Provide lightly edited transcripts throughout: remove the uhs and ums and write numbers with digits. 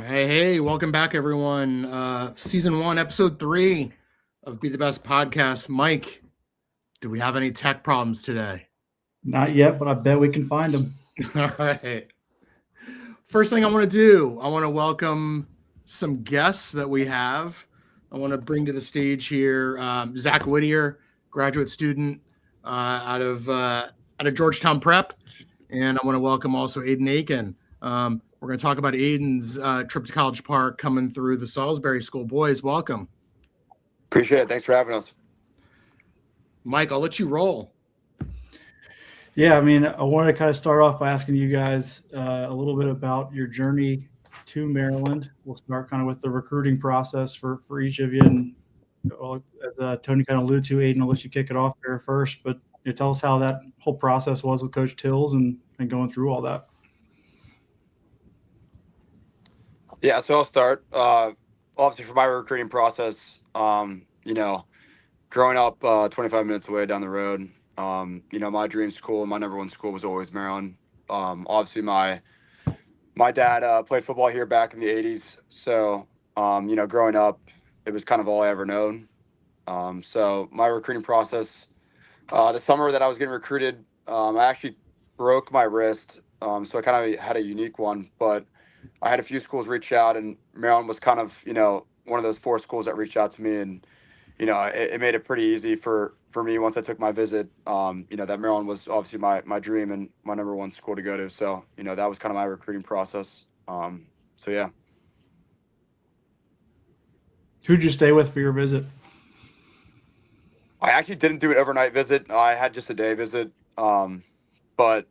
Hey, welcome back, everyone. Season 1, Episode 3 of Be the Best Podcast. Mike, do we have any tech problems today? Not yet, but I bet we can find them. All right. First thing I want to do, I want to welcome some guests that we have. I want to bring to the stage here Zach Whittier, graduate student out of Georgetown Prep, and I want to welcome also Aiden Aitken. We're going to talk about Aiden's trip to College Park coming through the Salisbury School. Boys, welcome. Appreciate it. Thanks for having us. Mike, I'll let you roll. Yeah, I mean, I wanted to kind of start off by asking you guys a little bit about your journey to Maryland. We'll start kind of with the recruiting process for each of you. And as Tony kind of alluded to, Aiden, I'll let you kick it off there first. But tell us how that whole process was with Coach Tills and going through all that. Yeah, so I'll start. Obviously, for my recruiting process, growing up 25 minutes away down the road, my dream school, my number one school was always Maryland. Obviously, my dad played football here back in the 80s. So, growing up, it was kind of all I ever known. So my recruiting process, the summer that I was getting recruited, I actually broke my wrist. So I kind of had a unique one, but I had a few schools reach out, and Maryland was kind of, one of those 4 schools that reached out to me, and it made it pretty easy for me once I took my visit. That Maryland was obviously my dream and my number one school to go to. So that was kind of my recruiting process. So yeah. Who'd you stay with for your visit? I actually didn't do an overnight visit. I had just a day visit. But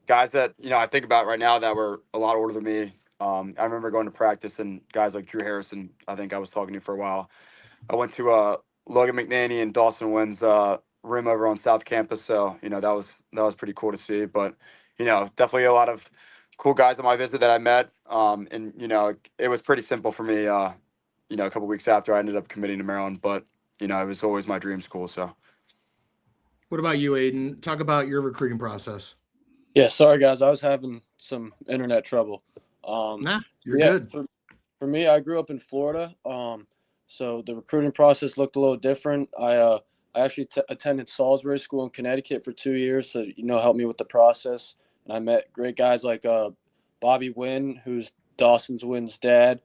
guys that I think about right now that were a lot older than me. I remember going to practice, and guys like Drew Harrison, I think I was talking to for a while. I went to Logan McNaney and Dawson Wynn's room over on South Campus, so that was pretty cool to see. But definitely a lot of cool guys on my visit that I met, and it was pretty simple for me. A couple weeks after I ended up committing to Maryland, but it was always my dream school. So, what about you, Aiden? Talk about your recruiting process. Yeah, sorry guys, I was having some internet trouble. You're good. For me, I grew up in Florida, so the recruiting process looked a little different. I actually attended Salisbury School in Connecticut for 2 years, so helped me with the process. And I met great guys like Bobby Wynn, who's Dawson Wynn's dad,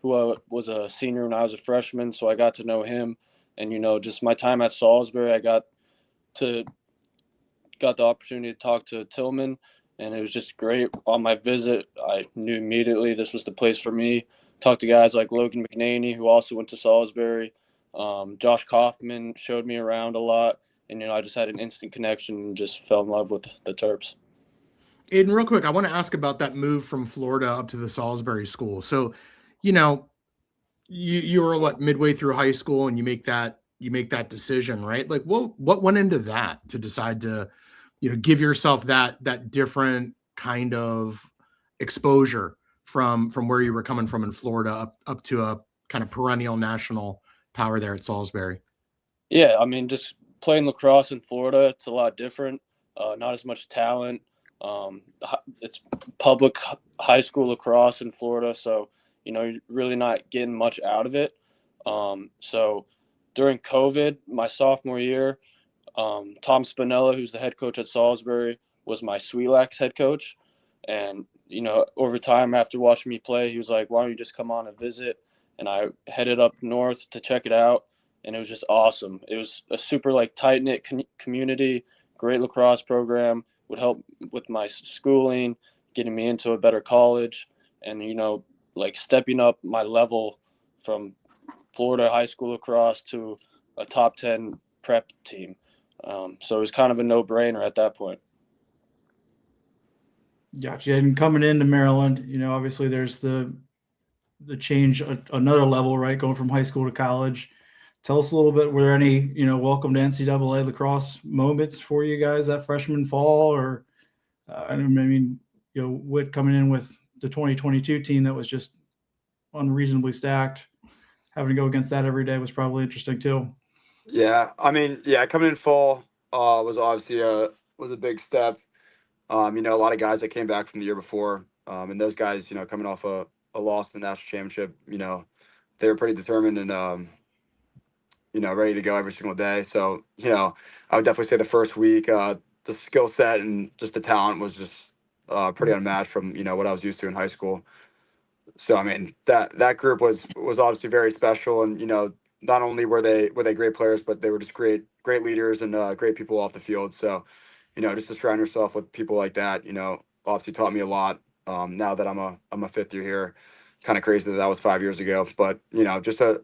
who was a senior when I was a freshman, so I got to know him. And just my time at Salisbury, I got the opportunity to talk to Tillman, and it was just great. On my visit, I knew immediately this was the place for me. Talked to guys like Logan McNaney, who also went to Salisbury. Josh Kaufman showed me around a lot, and I just had an instant connection and just fell in love with the Terps. Aiden, real quick, I want to ask about that move from Florida up to the Salisbury School. So, you were midway through high school, and you make that decision, right? Like, what went into that to decide to give yourself that different kind of exposure from where you were coming from in Florida up to a kind of perennial national power there at Salisbury? Yeah, I mean, just playing lacrosse in Florida, it's a lot different. Not as much talent. It's public high school lacrosse in Florida, so you're really not getting much out of it. So during COVID, my sophomore year, Tom Spinella, who's the head coach at Salisbury, was my Sweetlax head coach. And, over time after watching me play, he was like, why don't you just come on and visit? And I headed up north to check it out. And it was just awesome. It was a super tight-knit community, great lacrosse program, would help with my schooling, getting me into a better college, and, stepping up my level from Florida high school lacrosse to a top 10 prep team. So it was kind of a no-brainer at that point. Gotcha. And coming into Maryland, obviously there's the change, another level, right? Going from high school to college. Tell us a little bit, were there any, welcome to NCAA lacrosse moments for you guys that freshman fall? Or, Whit coming in with the 2022 team that was just unreasonably stacked, having to go against that every day was probably interesting too. Yeah, coming in fall was obviously was a big step. A lot of guys that came back from the year before, and those guys, coming off a a loss in the national championship, they were pretty determined and ready to go every single day. So, I would definitely say the first week, the skill set and just the talent was just pretty unmatched from, what I was used to in high school. So, I mean, that group was obviously very special. And, not only were they great players, but they were just great leaders and great people off the field. So, just to surround yourself with people like that, obviously taught me a lot. Now that I'm a fifth year here, kind of crazy that was 5 years ago, but just a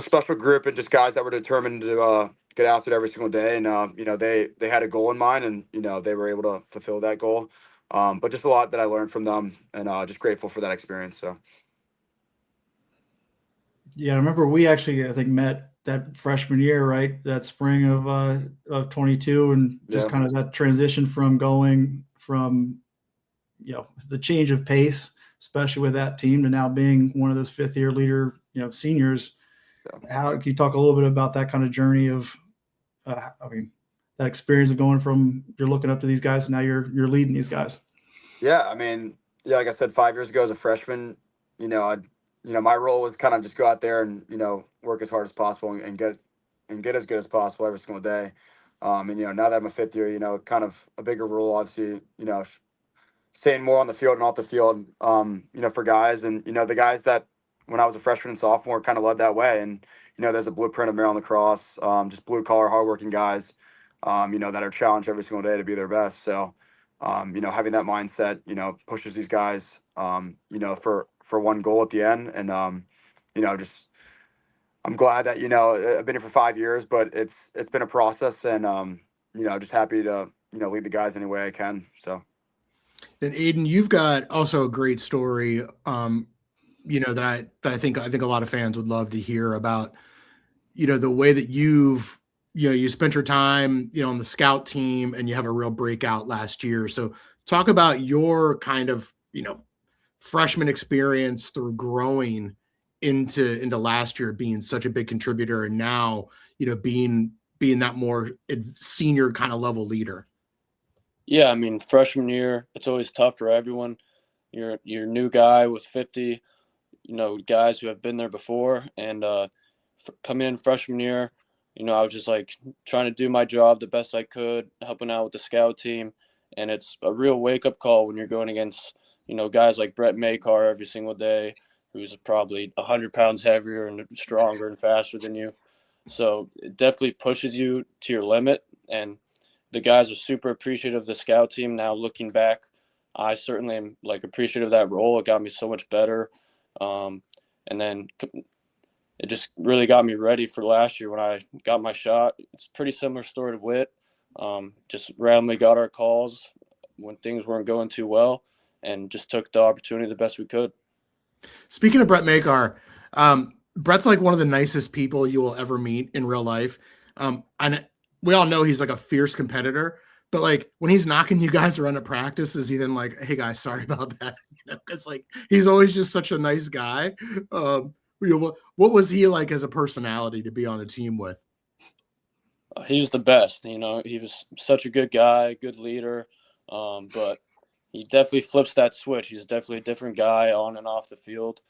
special group and just guys that were determined to get after it every single day. And they had a goal in mind, and they were able to fulfill that goal. But just a lot that I learned from them, and just grateful for that experience. So. Yeah, I remember we actually, I think, met that freshman year, right? That spring of 22, and just Yeah. kind of that transition from going from, the change of pace, especially with that team, to now being one of those fifth year leader, seniors. Yeah. How can you talk a little bit about that kind of journey of, that experience of going from you're looking up to these guys and now you're leading these guys? Yeah, I mean, yeah, like I said, 5 years ago as a freshman, my role was kind of just go out there and work as hard as possible and get as good as possible every single day. And now that I'm a fifth year, kind of a bigger role, obviously, staying more on the field and off the field, for guys. And, the guys that when I was a freshman and sophomore kind of led that way. And, there's a blueprint of Maryland lacrosse, just blue collar, hardworking guys, that are challenged every single day to be their best. So, having that mindset, pushes these guys, for one goal at the end. And, just, I'm glad that, I've been here for 5 years, but it's been a process, and, just happy to, lead the guys any way I can. So. And Aiden, you've got also a great story, that I think a lot of fans would love to hear about, the way that you spent your time, on the scout team, and you have a real breakout last year. So talk about your kind of, freshman experience through growing into last year being such a big contributor, and now, being that more senior kind of level leader. Yeah, I mean, freshman year, it's always tough for everyone. You're a new guy with 50, guys who have been there before. And coming in freshman year, I was just like trying to do my job the best I could, helping out with the scout team. And it's a real wake-up call when you're going against, guys like Brett Makar every single day, who's probably 100 pounds heavier and stronger and faster than you. So it definitely pushes you to your limit. And the guys are super appreciative of the scout team. Now looking back, I certainly am appreciative of that role. It got me so much better. And then it just really got me ready for last year when I got my shot. It's a pretty similar story to Whit. Just randomly got our calls when things weren't going too well, and just took the opportunity the best we could. Speaking of Brett Makar, Brett's like one of the nicest people you will ever meet in real life. And we all know he's like a fierce competitor, but when he's knocking you guys around at practice, is he then like, "Hey guys, sorry about that"? Because he's always just such a nice guy. What was he like as a personality to be on a team with? He was the best. He was such a good guy, good leader. But he definitely flips that switch. He's definitely a different guy on and off the field.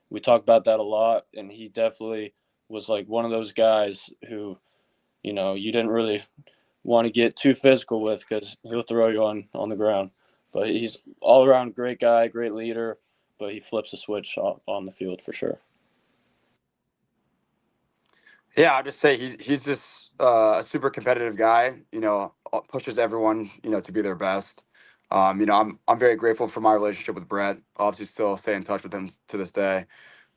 We talk about that a lot, and he definitely was like one of those guys who, you didn't really want to get too physical with, because he'll throw you on the ground. But he's all around great guy, great leader, but he flips the switch on the field for sure. Yeah, I'd just say he's just a super competitive guy. Pushes everyone to be their best. I'm very grateful for my relationship with Brett. Obviously, still stay in touch with him to this day.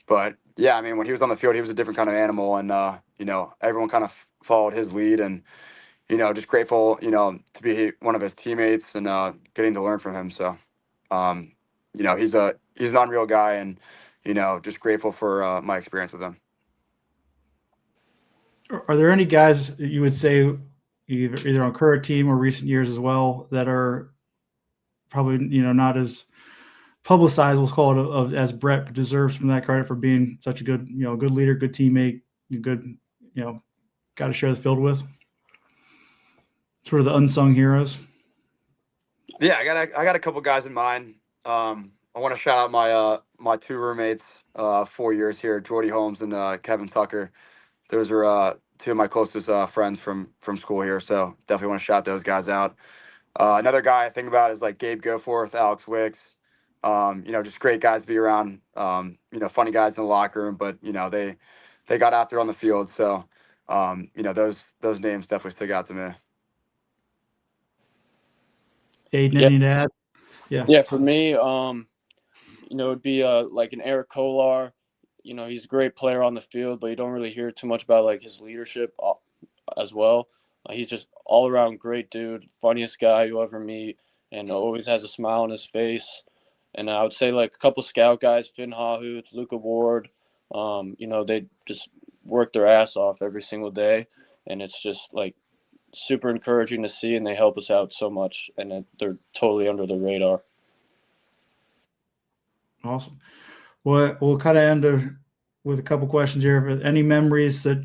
But yeah, I mean, when he was on the field, he was a different kind of animal, and everyone kind of followed his lead, and just grateful to be one of his teammates and getting to learn from him. So, he's an unreal guy, and just grateful for my experience with him. Are there any guys that you would say either on current team or recent years as well that are probably not as publicized, we'll call it, as Brett, but deserves some of that credit for being such a good good leader, good teammate, good got to share the field with? Sort of the unsung heroes. Yeah, I got a couple guys in mind. I want to shout out my two roommates, 4 years here, Jordy Holmes and Kevin Tucker. Those are two of my closest friends from school here. So definitely want to shout those guys out. Another guy I think about is like Gabe Goforth, Alex Wicks. Just great guys to be around. Funny guys in the locker room, but they got out there on the field. So those names definitely stick out to me. Aiden, Yeah. anything to add? Yeah. Yeah, for me, it'd be like an Eric Kolar. He's a great player on the field, but you don't really hear too much about like his leadership as well. He's just all around great dude, funniest guy you ever meet, and always has a smile on his face. And I would say like a couple scout guys, Finn Hahuth, Luca Ward, they just work their ass off every single day, and it's just like super encouraging to see, and they help us out so much, and they're totally under the radar. Awesome. Well, we'll kind of end with a couple questions here. Any memories that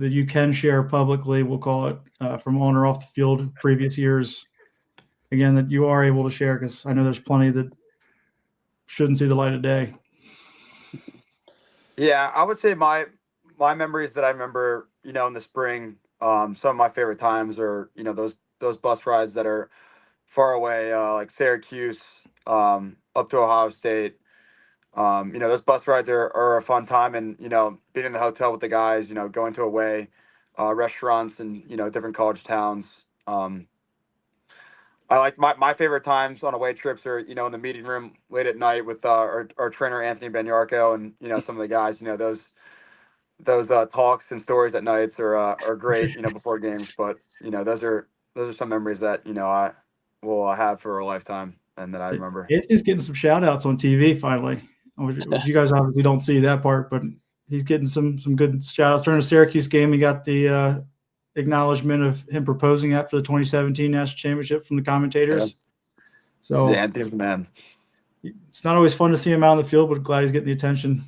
you can share publicly, we'll call it, from on or off the field, previous years, again, that you are able to share, because I know there's plenty that shouldn't see the light of day. Yeah, I would say my memories that I remember, in the spring, some of my favorite times are, those bus rides that are far away, like Syracuse, up to Ohio State. Those bus rides are a fun time, and being in the hotel with the guys, going to away restaurants and different college towns. I like my favorite times on away trips are in the meeting room late at night with our trainer Anthony Benyarko and some of the guys. Those talks and stories at nights are great. Before games, but those are some memories that I will have for a lifetime and that I remember. He's getting some shout outs on TV finally, which you guys obviously don't see that part, but he's getting some good shout outs. During the Syracuse game, he got the acknowledgement of him proposing after the 2017 national championship from the commentators. Yeah. So yeah, Anthony's the man. It's not always fun to see him out on the field, but glad he's getting the attention.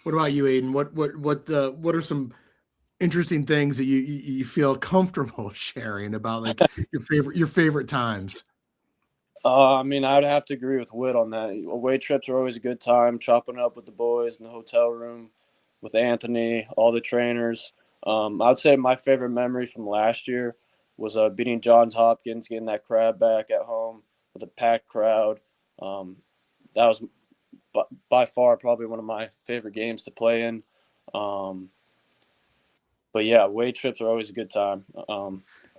What about you, Aiden? What are some interesting things that you feel comfortable sharing about, like your favorite times? I would have to agree with Whit on that. Away trips are always a good time, chopping up with the boys in the hotel room with Anthony, all the trainers. I would say my favorite memory from last year was beating Johns Hopkins, getting that crowd back at home with a packed crowd. That was by far probably one of my favorite games to play in. But yeah, away trips are always a good time.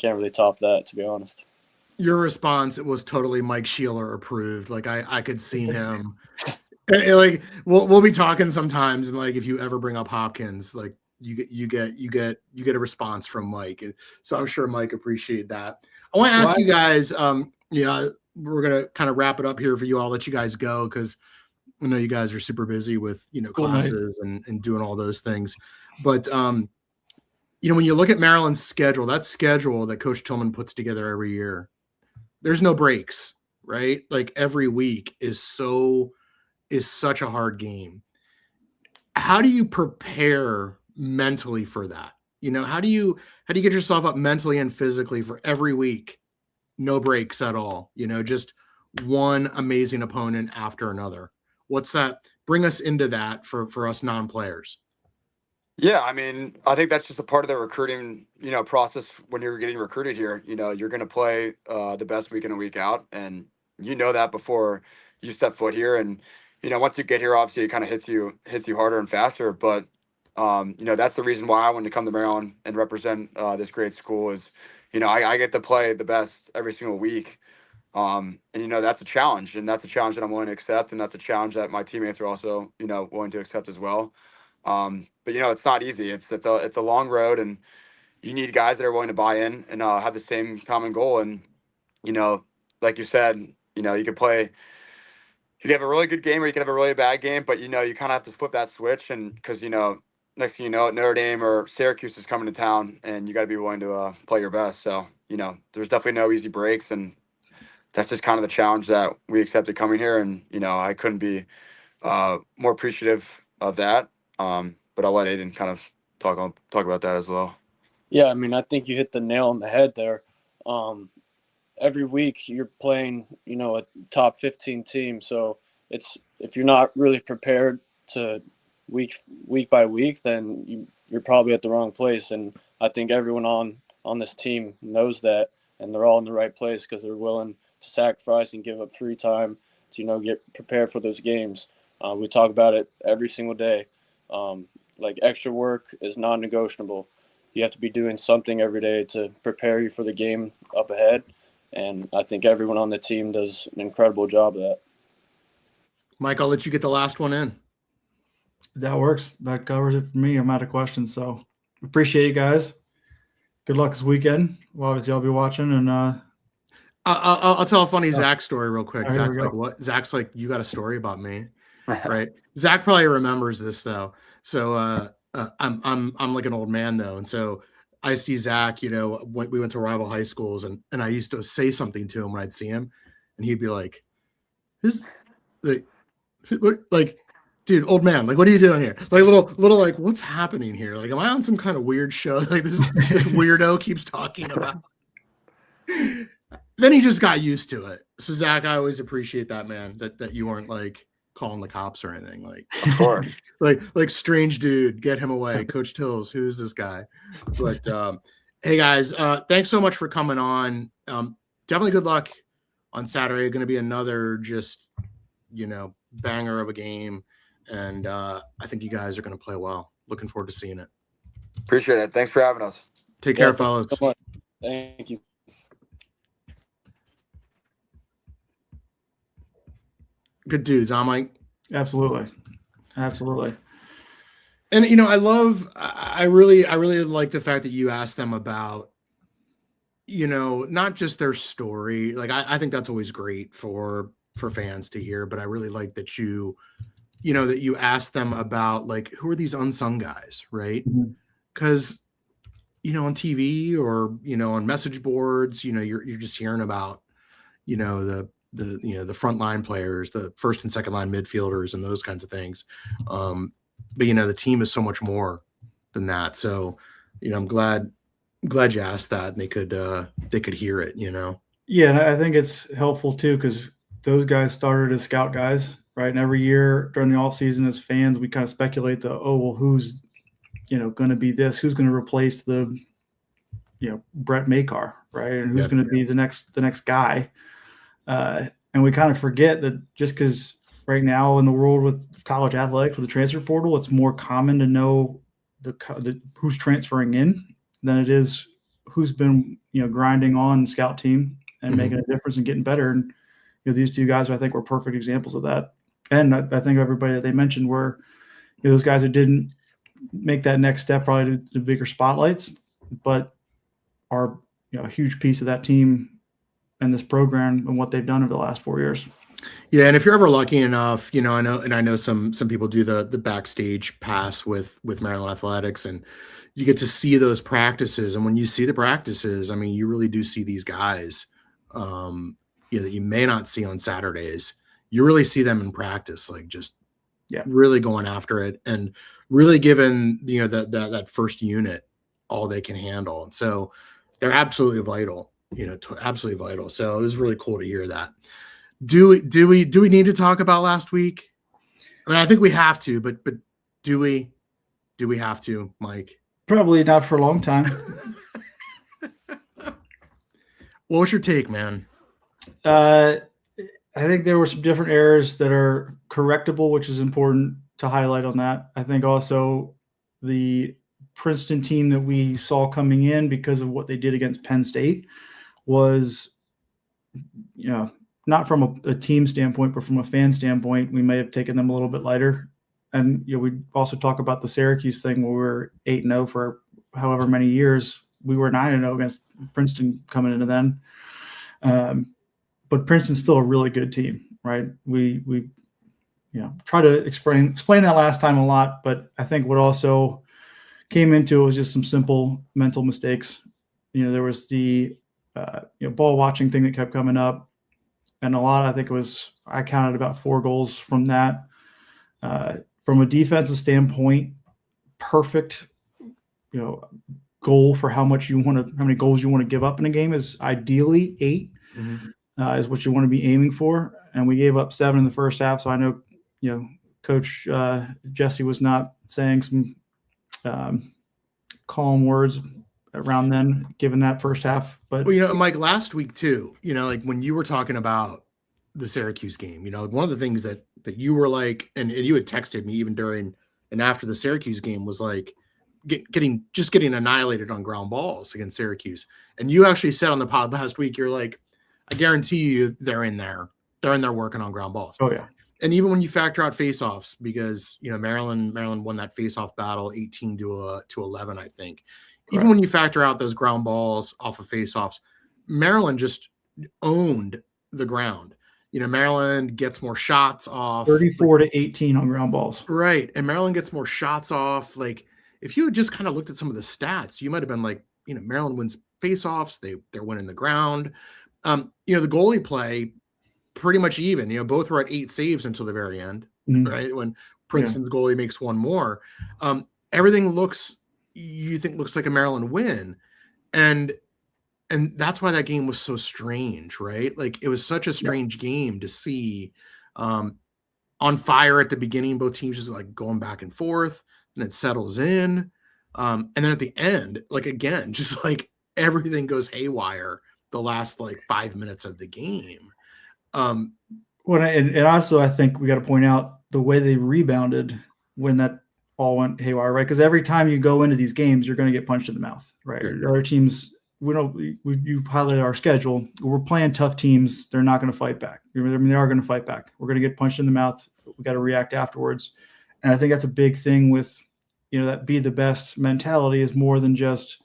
Can't really top that, to be honest. Your response, it was totally Mike Sheeler approved. Like I could see him. Like we'll be talking sometimes, and like if you ever bring up Hopkins, like you get a response from Mike. And so I'm sure Mike appreciated that. I want to ask you guys, we're gonna kind of wrap it up here for you. I'll let you guys go because I know you guys are super busy with classes and doing all those things. But when you look at Maryland's schedule, that schedule that Coach Tillman puts together every year, there's no breaks, right? Like every week is such a hard game. How do you prepare mentally for that? How do you get yourself up mentally and physically for every week? No breaks at all, just one amazing opponent after another. What's that? Bring us into that for us non-players. Yeah, I think that's just a part of the recruiting, process when you're getting recruited here. You're going to play the best week in and week out, and that before you step foot here. And once you get here, obviously it kind of hits you harder and faster. But that's the reason why I wanted to come to Maryland and represent this great school. Is I get to play the best every single week, and that's a challenge, and that's a challenge that I'm willing to accept, and that's a challenge that my teammates are also willing to accept as well. But it's not easy. It's a long road, and you need guys that are willing to buy in and have the same common goal. And like you said, you could play. You can have a really good game, or you can have a really bad game. But you kind of have to flip that switch, and because next thing you know, Notre Dame or Syracuse is coming to town, and you got to be willing to play your best. So there's definitely no easy breaks, and that's just kind of the challenge that we accepted coming here. And I couldn't be more appreciative of that. But I'll let Aiden kind of talk about that as well. Yeah, I think you hit the nail on the head there. every week you're playing, a top 15 team. So if you're not really prepared to week by week, then you're probably at the wrong place. And I think everyone on this team knows that, and they're all in the right place because they're willing to sacrifice and give up free time to, get prepared for those games. We talk about it every single day. Like extra work is non-negotiable. You have to be doing something every day to prepare you for the game up ahead. And I think everyone on the team does an incredible job of that. Mike, I'll let you get the last one in. That works. That covers it for me. I'm out of questions. So appreciate you guys. Good luck this weekend. Well, obviously I'll be watching, and I'll tell a funny Zach story real quick. Oh, here we Zach's go. like, what? Zach's like, you got a story about me, right? Zach probably remembers this though. So I'm like an old man though, and so I see Zach. When we went to rival high schools, and I used to say something to him when I'd see him, and he'd be like, "Who's like, dude, old man, like, what are you doing here? Like, little, like, what's happening here? Like, am I on some kind of weird show? Like, this weirdo keeps talking about." Then he just got used to it. So Zach, I always appreciate that, man, that you weren't like calling the cops or anything. Like, Of course. like strange dude, get him away. Coach Tills, who is this guy? But hey guys, thanks so much for coming on. Definitely good luck on Saturday. Going to be another just, banger of a game. And I think you guys are going to play well. Looking forward to seeing it. Appreciate it. Thanks for having us. Take care, fellas. So much. Thank you. Good dudes, huh, Mike? Absolutely. And I really like the fact that you asked them about, not just their story. Like I think that's always great for fans to hear, but I really like that that you asked them about, like, who are these unsung guys, right? Because on TV or on message boards, you're just hearing about the frontline players, the first and second line midfielders, and those kinds of things. But the team is so much more than that. So I'm glad you asked that, and they could hear it. Yeah, and I think it's helpful too, because those guys started as scout guys, right? And every year during the off season, as fans, we kind of speculate who's going to be this, who's going to replace the Brett Makar, right? And who's going to be the next guy. And we kind of forget that just because right now in the world with college athletics, with the transfer portal, it's more common to know the who's transferring in than it is who's been grinding on the scout team and making a difference and getting better. And these two guys, I think, were perfect examples of that. And I think everybody that they mentioned were those guys that didn't make that next step, probably to the bigger spotlights, but are a huge piece of that team and this program and what they've done over the last 4 years. Yeah, and if you're ever lucky enough, I know some people do the backstage pass with Maryland Athletics, and you get to see those practices. And when you see the practices, I mean, you really do see these guys, that you may not see on Saturdays. You really see them in practice, like just really going after it and really giving that first unit all they can handle. And so they're absolutely vital. Absolutely vital. So it was really cool to hear that. Do we need to talk about last week? I mean, I think we have to, but do we have to, Mike? Probably not for a long time. What was your take, man? I think there were some different errors that are correctable, which is important to highlight on that. I think also the Princeton team that we saw coming in because of what they did against Penn State was, not from a team standpoint, but from a fan standpoint, we may have taken them a little bit lighter. And we also talk about the Syracuse thing where we were 8-0 for however many years. We were 9-0 against Princeton coming into then. But Princeton's still a really good team, right? We try to explain that last time a lot, but I think what also came into it was just some simple mental mistakes. There was the ball watching thing that kept coming up, and a lot. I counted about 4 goals from that. From a defensive standpoint, perfect, goal for how many goals you want to give up in a game is ideally 8. is what you want to be aiming for. And we gave up 7 in the first half. So I know, Coach Jesse was not saying some calm words around then, given that first half. But well, Mike, last week too, like when you were talking about the Syracuse game, one of the things that you were like, and you had texted me even during and after the Syracuse game was like getting annihilated on ground balls against Syracuse. And you actually said on the pod last week, you're like, I guarantee you they're in there working on ground balls. Oh yeah. And even when you factor out faceoffs, because Maryland won that faceoff battle 18-11, I think. Correct. Even when you factor out those ground balls off of faceoffs, Maryland just owned the ground. Maryland gets more shots off. 34-18 on ground balls. Right. And Maryland gets more shots off. Like, if you had just kind of looked at some of the stats, you might have been like, Maryland wins faceoffs. They're winning the ground. The goalie play, pretty much even. Both were at 8 saves until the very end, right? When Princeton's goalie makes one more. Everything looks like a Maryland win. And that's why that game was so strange, right? Like, it was such a strange game to see on fire at the beginning, both teams just like going back and forth, and it settles in. And then at the end, like, again, just like everything goes haywire the last like 5 minutes of the game. And also I think we got to point out the way they rebounded when that all went haywire, right? Because every time you go into these games, you're going to get punched in the mouth, right? Sure. Other teams, you highlighted our schedule. We're playing tough teams. They're not going to fight back. They are going to fight back. We're going to get punched in the mouth. We got to react afterwards. And I think that's a big thing with, that be the best mentality is more than just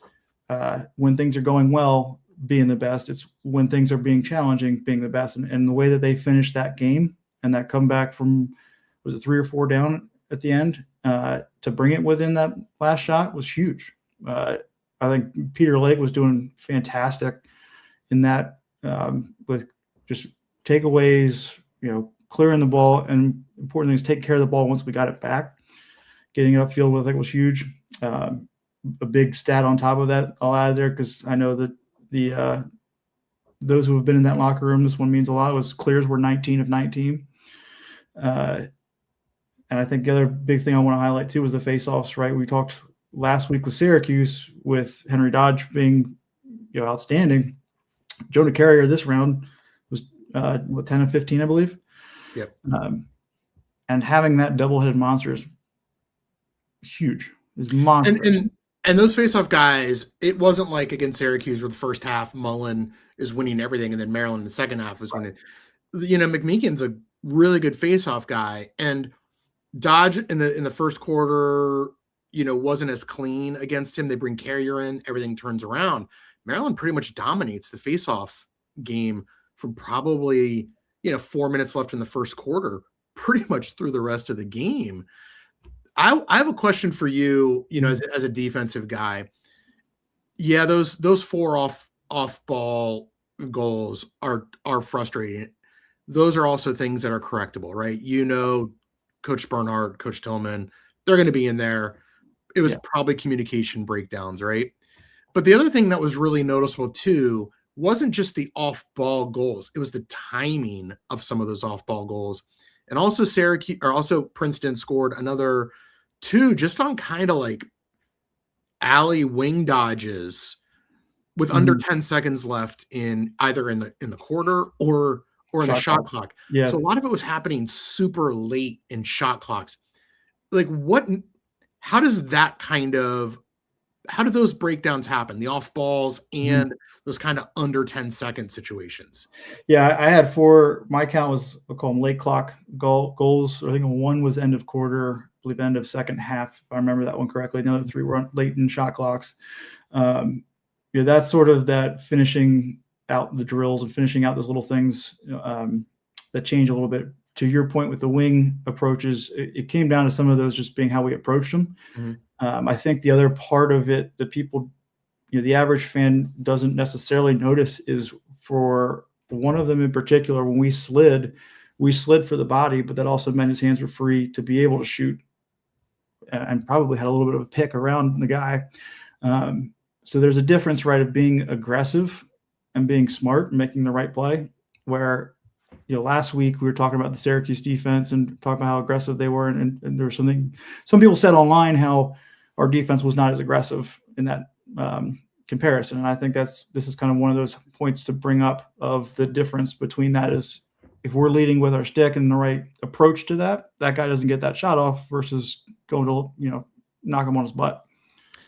when things are going well, being the best. It's when things are being challenging, being the best. And the way that they finished that game and that comeback from, was it 3 or 4 down at the end, to bring it within that last shot was huge. I think Peter Lake was doing fantastic in that, with just takeaways, clearing the ball, and important thing is take care of the ball once we got it back. Getting it upfield, I think, was huge. A big stat on top of that I'll add there, because I know that those who have been in that locker room, this one means a lot, was clears were 19 of 19. And I think the other big thing I want to highlight too was the faceoffs, right? We talked last week with Syracuse with Henry Dodge being outstanding. Jonah Carrier this round was 10 of 15, I believe. Yep. And having that double-headed monster is huge. Is monstrous. And those faceoff guys, it wasn't like against Syracuse where the first half Mullen is winning everything and then Maryland in the second half is winning. McMeekin's a really good faceoff guy, and Dodge in the first quarter, wasn't as clean against him. They bring Carrier in, everything turns around. Maryland pretty much dominates the faceoff game from probably 4 minutes left in the first quarter, pretty much through the rest of the game. I have a question for you, as a defensive guy. Yeah, those 4 off ball goals are frustrating. Those are also things that are correctable, right? Coach Bernhardt, Coach Tillman, they're going to be in there. It was probably communication breakdowns, right? But the other thing that was really noticeable too wasn't just the off ball goals. It was the timing of some of those off ball goals. And also Princeton scored another 2 just on kind of like alley wing dodges with under 10 seconds left in either in the quarter or in the shot clock. Yeah. So a lot of it was happening super late in shot clocks. Like how do those breakdowns happen? The off balls and those kind of under 10-second situations. Yeah, I had 4. My count was, we'll call them late clock goals. I think 1 was end of quarter, I believe end of second half, if I remember that one correctly. The other 3 were late in shot clocks. That's sort of that finishing out the drills and finishing out those little things that change a little bit. To your point with the wing approaches, it came down to some of those just being how we approached them. I think the other part of it that people, the average fan doesn't necessarily notice is for one of them in particular, when we slid for the body, but that also meant his hands were free to be able to shoot and probably had a little bit of a pick around the guy. So there's a difference, right, of being aggressive and being smart and making the right play. Where, last week we were talking about the Syracuse defense and talking about how aggressive they were. And there was some people said online how our defense was not as aggressive in that comparison. And I think this is kind of one of those points to bring up of the difference between that is if we're leading with our stick and the right approach to that guy doesn't get that shot off versus going to, knock him on his butt.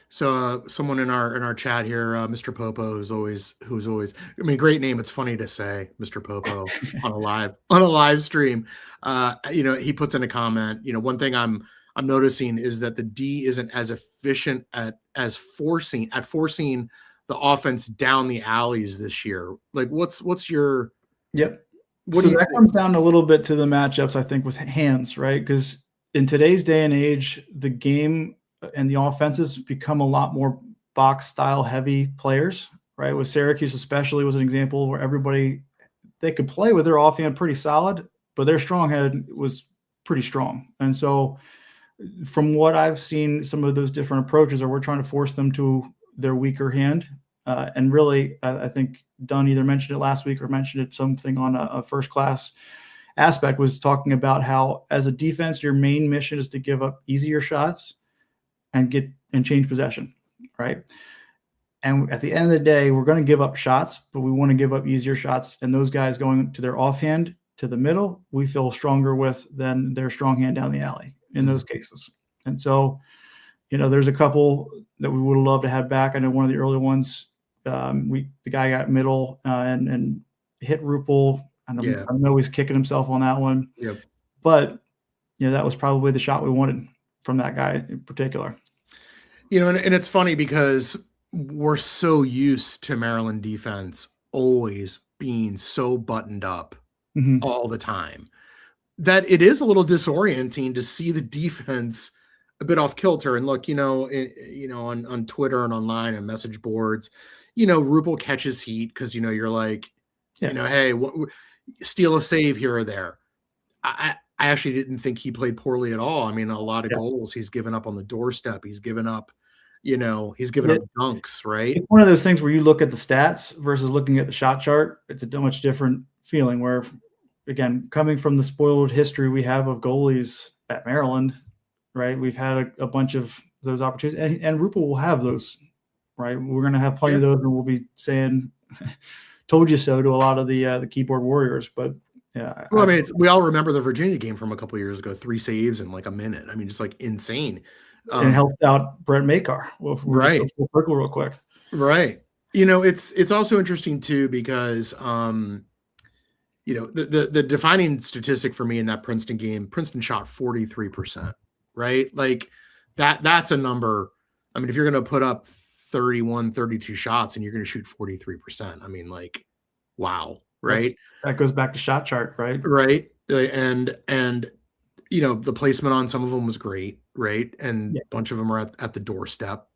So someone in our chat here, Mr. Popo, who's always, I mean, great name. It's funny to say Mr. Popo on a live stream. He puts in a comment, one thing I'm noticing is that the D isn't as efficient at forcing the offense down the alleys this year. Like what's your, Yep. What so do you that think? comes down a little bit to the matchups, I think, with hands, right? Because in today's day and age, the game and the offenses become a lot more box style heavy players, right? With Syracuse especially was an example where they could play with their offhand pretty solid, but their strong head was pretty strong. And so from what I've seen, some of those different approaches are we're trying to force them to their weaker hand. And really, I think Dunn either mentioned it last week or mentioned it something on a first class aspect, was talking about how as a defense, your main mission is to give up easier shots and change possession, right? And at the end of the day, we're going to give up shots, but we want to give up easier shots. And those guys going to their offhand to the middle, we feel stronger with than their strong hand down the alley in those cases. And so, there's a couple that we would have loved to have back. I know one of the early ones, the guy got middle and hit Rupel. And I know he's kicking himself on that one. Yep. But, that was probably the shot we wanted from that guy in particular. And it's funny because we're so used to Maryland defense always being so buttoned up all the time that it is a little disorienting to see the defense a bit off kilter. And look, on Twitter and online and message boards, Rupel catches heat because, you're like, hey, steal a save here or there. I actually didn't think he played poorly at all. I mean, a lot of goals he's given up on the doorstep. He's given up, up dunks, right? It's one of those things where you look at the stats versus looking at the shot chart. It's a much different feeling where, again, coming from the spoiled history we have of goalies at Maryland, right? We've had a bunch of those opportunities, and Rupel will have those, right? We're going to have plenty of those, and we'll be saying, told you so to a lot of the keyboard warriors, but yeah. Well, I mean, we all remember the Virginia game from a couple of years ago, 3 saves in like a minute. I mean, just like insane. And helped out Brett Makar. Right. We'll circle real quick. Right. It's also interesting too, because, the defining statistic for me in that Princeton game, Princeton shot 43%, right? Like that's a number. I mean, if you're going to put up 31, 32 shots and you're going to shoot 43%, I mean, like, wow. Right. That goes back to shot chart, right? Right. And the placement on some of them was great. Right. And a bunch of them are at the doorstep.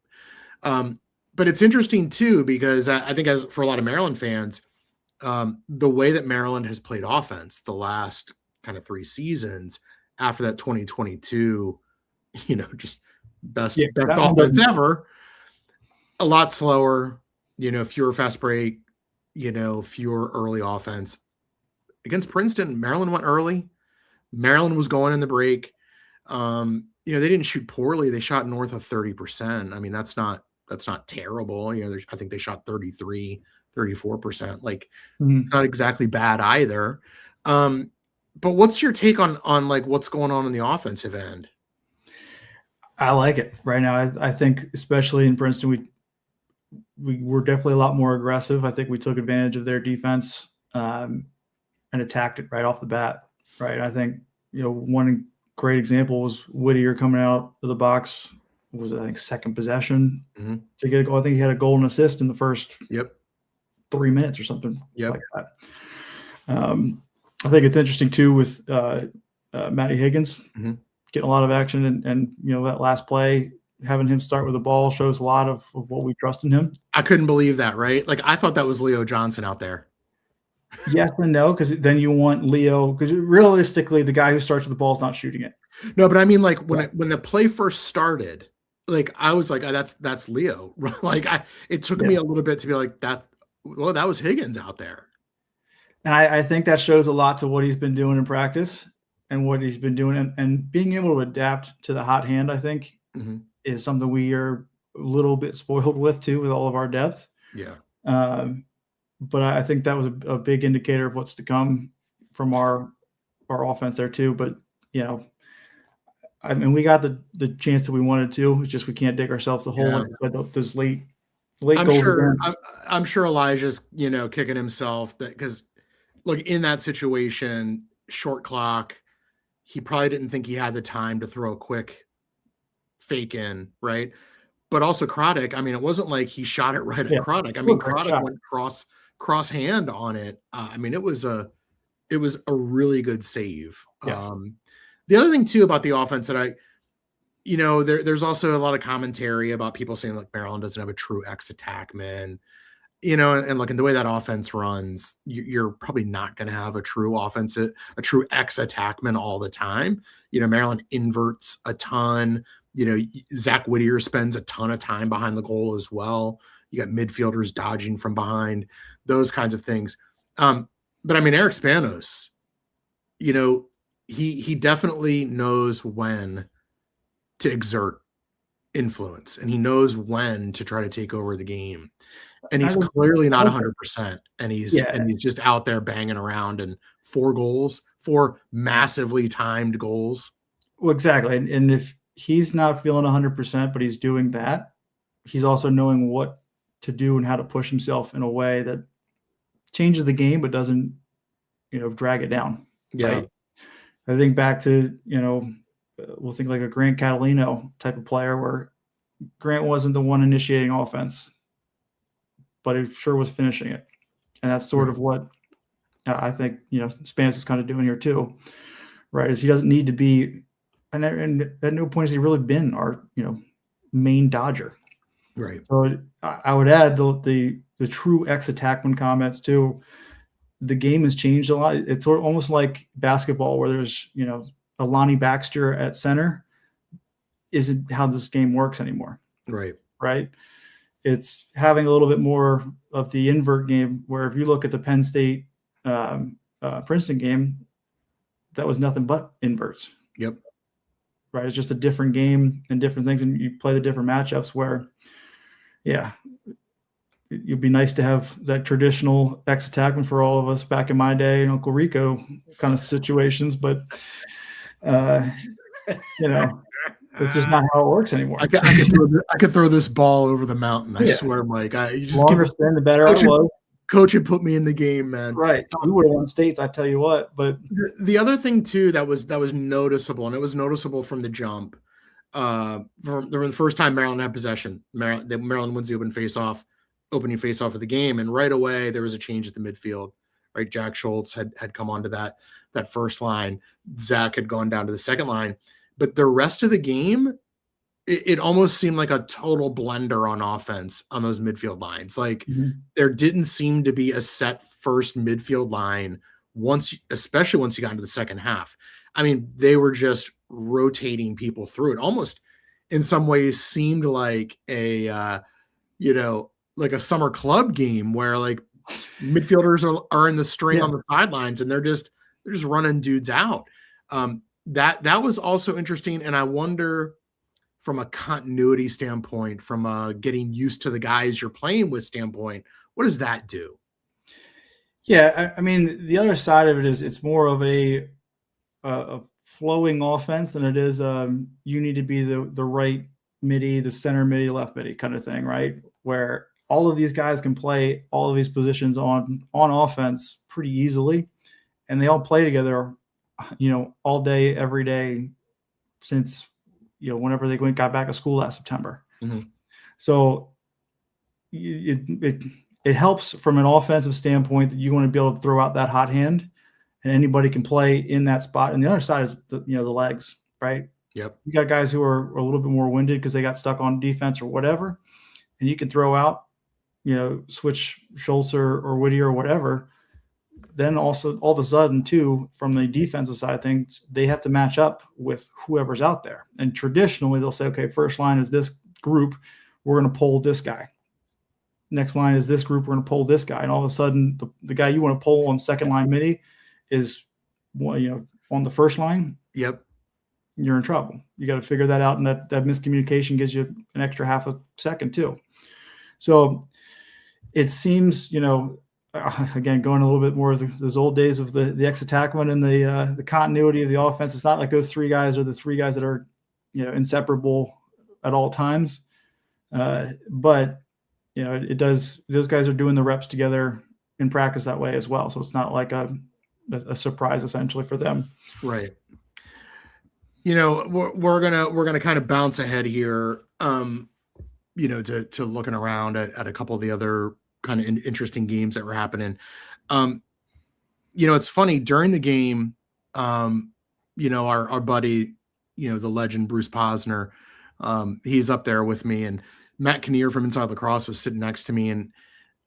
But it's interesting too, because I think as for a lot of Maryland fans, the way that Maryland has played offense the last kind of 3 seasons after that 2022, just best offense ever, a lot slower, fewer fast break, fewer early offense. Against Princeton, Maryland went early. Maryland was going in the break. They didn't shoot poorly. They shot north of 30%. I mean, that's not terrible. I think they shot 33, 34%. Like, it's not exactly bad either. But what's your take on like what's going on in the offensive end? I like it right now. I think especially in Princeton, we were definitely a lot more aggressive. I think we took advantage of their defense and attacked it right off the bat. Right. I think, one great example was Whittier coming out of the box was, I think, second possession to get a goal. I think he had a goal and assist in the first 3 minutes or something like that. I think it's interesting too with Matty Higgins getting a lot of action and that last play, having him start with the ball shows a lot of what we trust in him. I couldn't believe that, right? Like, I thought that was Leo Johnson out there. Yes and no, because then you want Leo, because realistically, the guy who starts with the ball is not shooting it. No, but I mean, like, when the play first started, like, I was like, oh, that's Leo. Like, it took me a little bit to be like, well, that was Higgins out there. And I think that shows a lot to what he's been doing in practice and what he's been doing, and being able to adapt to the hot hand, I think, is something we are a little bit spoiled with too, with all of our depth. Yeah. But I think that was a big indicator of what's to come from our offense there too. But, you know, I mean, we got the chance that we wanted to. It's just we can't dig ourselves a hole. Like those late goals. I'm sure Elijah's, you know, kicking himself that because, look, in that situation, short clock, he probably didn't think he had the time to throw a quick fake in, right? But also Craddock, I mean, it wasn't like he shot it right at Craddock. I mean, Craddock went cross hand on it. I mean, it was a really good save. Yes. The other thing too about the offense that you know, there's also a lot of commentary about people saying like Maryland doesn't have a true X attackman, you know, and look, in the way that offense runs, you're probably not going to have a true X attackman all the time. You know, Maryland inverts a ton. You know, Zach Whittier spends a ton of time behind the goal as well. You got midfielders dodging from behind, those kinds of things. But I mean, Eric Spanos, you know, he definitely knows when to exert influence, and he knows when to try to take over the game. And he's clearly not 100%. And he's just out there banging around, and 4 massively timed goals. Well, exactly. And if he's not feeling 100%, but he's doing that, he's also knowing what to do and how to push himself in a way that changes the game, but doesn't, you know, drag it down. Yeah. Right? I think back to, you know, we'll think like a Grant Catalino type of player where Grant wasn't the one initiating offense, but he sure was finishing it. And that's sort of what I think, you know, Spence is kind of doing here too, right? Is he doesn't need to be, and at no point has he really been our, you know, main dodger. Right. So I would add the true X attackman comments too. The game has changed a lot. It's almost like basketball where there's, you know, a Lonnie Baxter at center isn't how this game works anymore. Right. Right. It's having a little bit more of the invert game where if you look at the Penn State Princeton game, that was nothing but inverts. Yep. Right. It's just a different game and different things. And you play the different matchups where, yeah, it'd be nice to have that traditional X attackman for all of us back in my day and Uncle Rico kind of situations. But, you know, it's just not how it works anymore. I could throw this ball over the mountain. I swear, Mike. You just longer spin, the better I was. Coach had put me in the game, man. Right. We would have won states, I tell you what. But the other thing too that was noticeable, and it was noticeable from the jump. From the first time Maryland had possession, Maryland wins the opening face-off of the game, and right away there was a change at the midfield. Right, Jack Schultz had come onto that first line. Zach had gone down to the second line, but the rest of the game, it almost seemed like a total blender on offense on those midfield lines. Like there didn't seem to be a set first midfield line especially once you got into the second half. I mean, they were just rotating people through it. Almost in some ways seemed like a, you know, like a summer club game where like midfielders are in the string on the sidelines and they're just running dudes out. That was also interesting. And I wonder, from a continuity standpoint, from a getting used to the guys you're playing with standpoint, what does that do? Yeah, I mean, the other side of it is it's more of a flowing offense than it is you need to be the right midi, the center midi, left midi kind of thing, right? Where all of these guys can play all of these positions on offense pretty easily, and they all play together, you know, all day, every day since, you know, whenever they got back to school last September. So it helps from an offensive standpoint that you want to be able to throw out that hot hand and anybody can play in that spot. And the other side is the legs, right? Yep. You got guys who are a little bit more winded because they got stuck on defense or whatever, and you can throw out, you know, switch Schultz or Whittier or whatever. Then also all of a sudden too, from the defensive side of things, they have to match up with whoever's out there. And traditionally they'll say, okay, first line is this group. We're going to pull this guy. next line is this group. We're going to pull this guy. And all of a sudden the guy you want to pull on second line midi is, on the first line. Yep. You're in trouble. You got to figure that out. And that miscommunication gives you an extra half a second too. So it seems, again, going a little bit more of those old days of the ex-attackman and the continuity of the offense. It's not like those three guys are the three guys that are, inseparable at all times. But it does, those guys are doing the reps together in practice that way as well. So it's not like a surprise essentially for them. Right. We're gonna kind of bounce ahead here, to looking around at a couple of the other kind of interesting games that were happening. It's funny during the game, our buddy, the legend Bruce Posner, he's up there with me, and Matt Kinnear from Inside Lacrosse was sitting next to me, and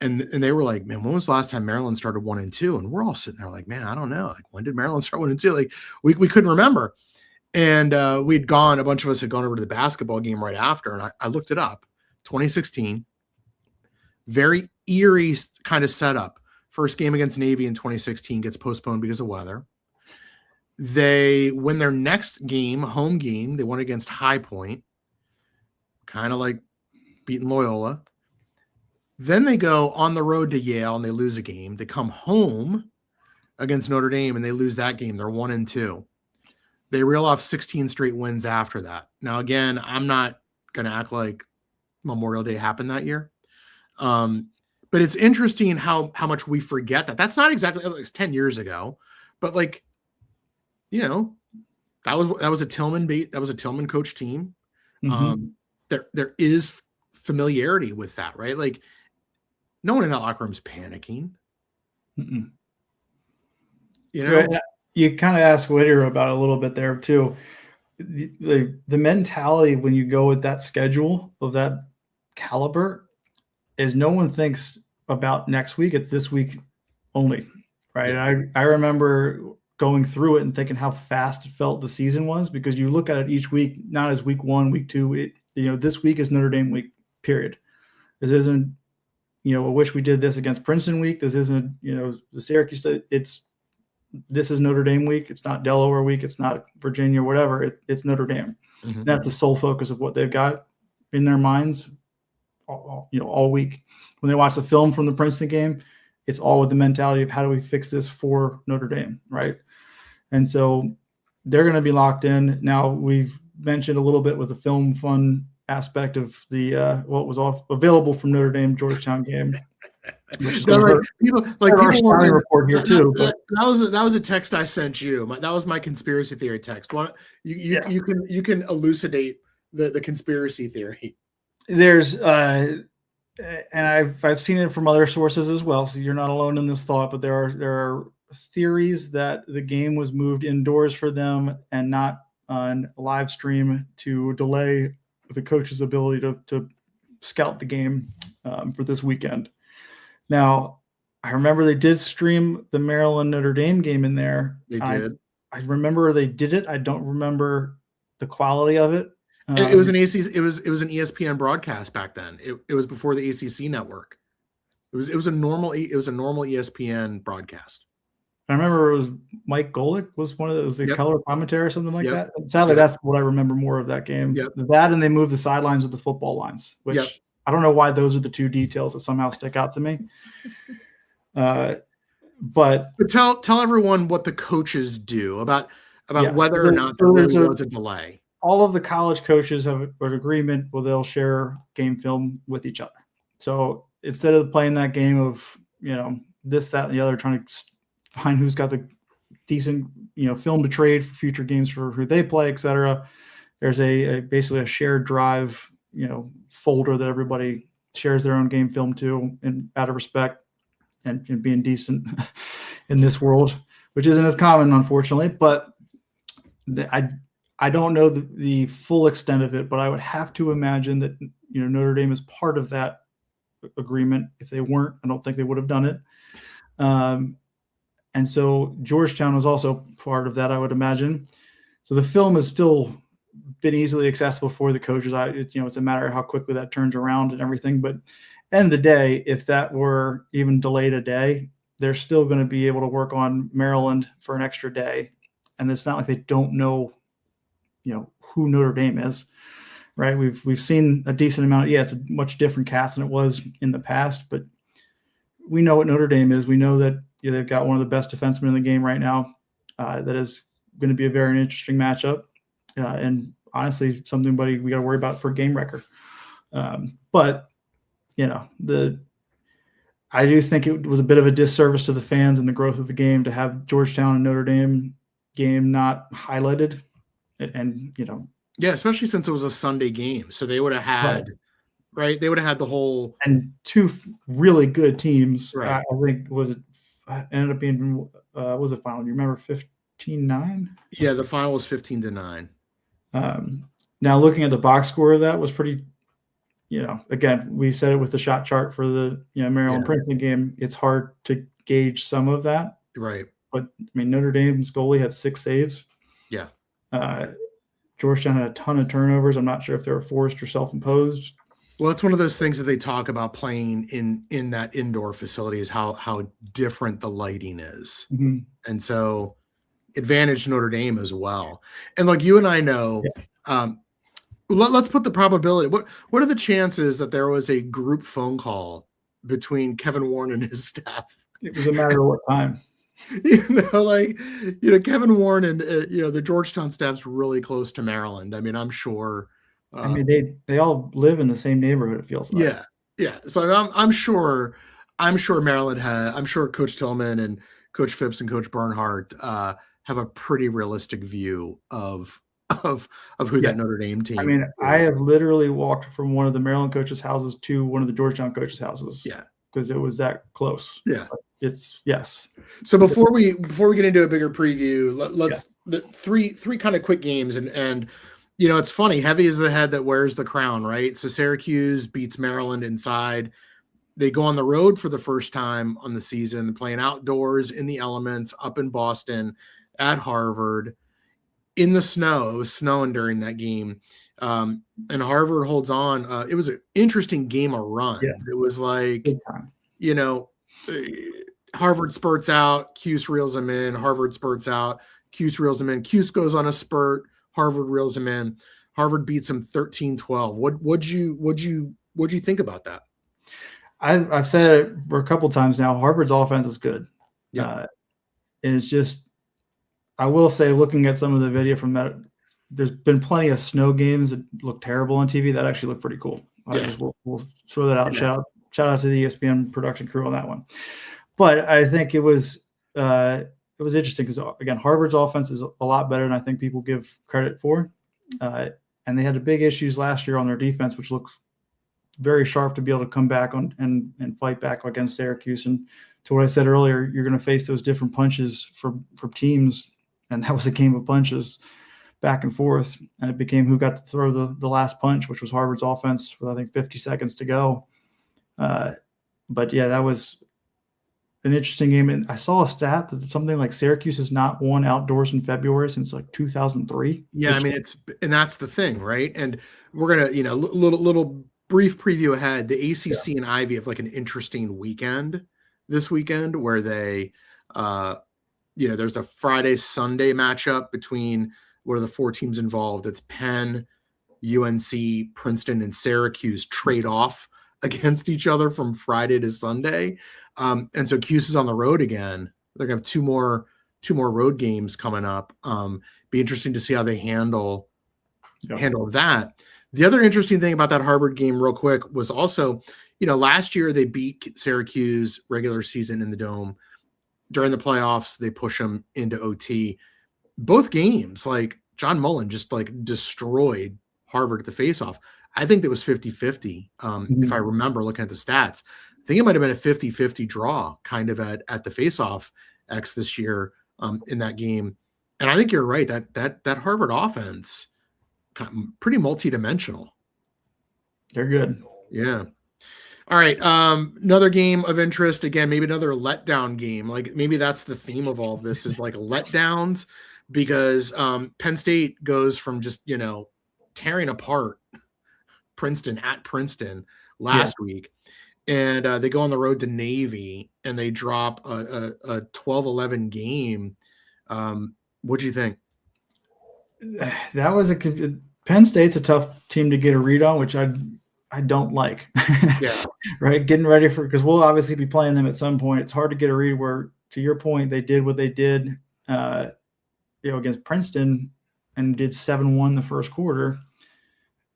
they were like, man, when was the last time Maryland started 1-2? And we're all sitting there like, man, I don't know. Like, when did Maryland start 1-2? Like, we couldn't remember. And a bunch of us had gone over to the basketball game right after, and I looked it up. 2016, very eerie kind of setup. First game against Navy in 2016 gets postponed because of weather. They win their next game, home game. They won against High Point, kind of like beating Loyola. Then they go on the road to Yale and they lose a game. They come home against Notre Dame and they lose that game. They're 1-2. They reel off 16 straight wins after that. Now, again, I'm not going to act like Memorial Day happened that year. But it's interesting how much we forget that. That's not exactly, it was 10 years ago, but like, that was a Tillman coach team. Mm-hmm. There is familiarity with that, right? Like, no one in that locker room is panicking. Mm-mm. You kind of asked Whittier about it a little bit there too. The mentality when you go with that schedule of that caliber is no one thinks about next week. It's this week only, right? Yeah. And I remember going through it and thinking how fast it felt the season was, because you look at it each week, not as week 1, week 2. This week is Notre Dame week, period. This isn't, I wish we did this against Princeton week. This isn't, the Syracuse. This is Notre Dame week. It's not Delaware week. It's not Virginia, whatever. It's Notre Dame. Mm-hmm. That's the sole focus of what they've got in their minds all week. When they watch the film from the Princeton game, it's all with the mentality of how do we fix this for Notre Dame, right? And so they're going to be locked in. Now, we've mentioned a little bit with the film fun aspect of the what was available from Notre Dame Georgetown game. People report here too. But that was a text I sent you. That was my conspiracy theory text. You can elucidate the conspiracy theory. There's and I've seen it from other sources as well, so you're not alone in this thought. But there are theories that the game was moved indoors for them and not on live stream to delay the coach's ability to scout the game for this weekend. Now, I remember they did stream the Maryland Notre Dame game in there. They did. I remember they did it. I don't remember the quality of it. It was an ACC. It was an ESPN broadcast back then. It was before the ACC network. It was a normal ESPN broadcast. I remember it was Mike Golick was one of those, the Yep. color commentary or something like Yep. that. And sadly, that's what I remember more of that game. Yep. That, and they moved the sidelines with the football lines, which Yep. I don't know why those are the two details that somehow stick out to me. But tell everyone what the coaches do about whether or not so there really was a delay. All of the college coaches have an agreement where they'll share game film with each other. So instead of playing that game of, this, that, and the other, trying to find who's got the decent, film to trade for future games for who they play, et cetera, there's basically a shared drive, folder that everybody shares their own game film to, and out of respect and being decent in this world, which isn't as common, unfortunately. But I don't know the full extent of it, but I would have to imagine that, Notre Dame is part of that agreement. If they weren't, I don't think they would have done it. And so Georgetown was also part of that, I would imagine. So the film has still been easily accessible for the coaches. It's a matter of how quickly that turns around and everything. But end of the day, if that were even delayed a day, they're still going to be able to work on Maryland for an extra day. And it's not like they don't know, who Notre Dame is, right? We've seen a decent amount. Yeah, it's a much different cast than it was in the past, but we know what Notre Dame is. We know that they've got one of the best defensemen in the game right now. That is going to be a very interesting matchup. And honestly, something we got to worry about for game record. But I do think it was a bit of a disservice to the fans and the growth of the game to have Georgetown and Notre Dame game not highlighted. And yeah, especially since it was a Sunday game, so they would have had right. They would have had the whole and two really good teams. Right. I think ended up being what was it final? Do you remember 15-9? Yeah, the final was 15-9. Now looking at the box score of that was pretty. Again, we said it with the shot chart for the Maryland Princeton game. It's hard to gauge some of that, right? But I mean, Notre Dame's goalie had 6 saves. Yeah. Georgetown had a ton of turnovers. I'm not sure if they were forced or self-imposed. Well, it's one of those things that they talk about playing in that indoor facility is how different the lighting is, and so advantage Notre Dame as well. And like you and I know. Yeah. Let's put the probability. What are the chances that there was a group phone call between Kevin Warren and his staff? It was a matter of what time. Kevin Warren and the Georgetown staff's really close to Maryland. I mean, I'm sure. I mean, they all live in the same neighborhood. It feels like. Yeah. So I'm sure Maryland had. I'm sure Coach Tillman and Coach Phipps and Coach Bernhardt have a pretty realistic view of who that Notre Dame team. I mean, I have literally walked from one of the Maryland coaches' houses to one of the Georgetown coaches' houses. Yeah, because it was that close. Yeah, but it's yes. So before we get into a bigger preview, let's three kind of quick games and it's funny. Heavy is the head that wears the crown, right? So Syracuse beats Maryland inside. They go on the road for the first time on the season, playing outdoors in the elements up in Boston at Harvard. In the snow, it was snowing during that game, and Harvard holds on. It was an interesting game of runs. Yeah. It was like, Harvard spurts out, Cuse reels him in. Harvard spurts out, Cuse reels him in. Cuse goes on a spurt, Harvard reels him in. Harvard beats him 13-12. What'd you think about that? I've said it for a couple times now. Harvard's offense is good. Yeah, and it's just. I will say, looking at some of the video from that, there's been plenty of snow games that look terrible on TV. That actually looked pretty cool. We'll throw that out. Yeah. Shout out to the ESPN production crew on that one. But I think it was interesting because, again, Harvard's offense is a lot better than I think people give credit for. And they had the big issues last year on their defense, which looks very sharp to be able to come back on and fight back against Syracuse. And to what I said earlier, you're going to face those different punches from teams. And that was a game of punches back and forth. And it became who got to throw the last punch, which was Harvard's offense with, I think, 50 seconds to go. But, yeah, that was an interesting game. And I saw a stat that something like Syracuse has not won outdoors in February since, like, 2003. Yeah, I mean, and that's the thing, right? And we're going to, little brief preview ahead. The ACC and Ivy have, like, an interesting weekend this weekend where they there's a Friday, Sunday matchup between what are the 4 teams involved? It's Penn, UNC, Princeton, and Syracuse trade off against each other from Friday to Sunday. And so Cuse is on the road again. They're going to have two more road games coming up. Be interesting to see how they handle that. The other interesting thing about that Harvard game real quick was also, last year they beat Syracuse regular season in the Dome. During the playoffs, they push them into OT. Both games, like John Mullen just like destroyed Harvard at the faceoff. I think that was 50-50. If I remember looking at the stats, I think it might've been a 50-50 draw kind of at the faceoff X this year in that game. And I think you're right that Harvard offense pretty multidimensional. They're good. Yeah. All right. Another game of interest, again, maybe another letdown game. Like maybe that's the theme of all of this is like letdowns because Penn State goes from just, tearing apart Princeton at Princeton last week. and they go on the road to Navy and they drop a 12-11 game. What do you think? That was Penn State's a tough team to get a read on, which I don't like. Yeah. Right. Getting ready because we'll obviously be playing them at some point. It's hard to get a read where, to your point, they did what they did, against Princeton and did 7-1 the first quarter.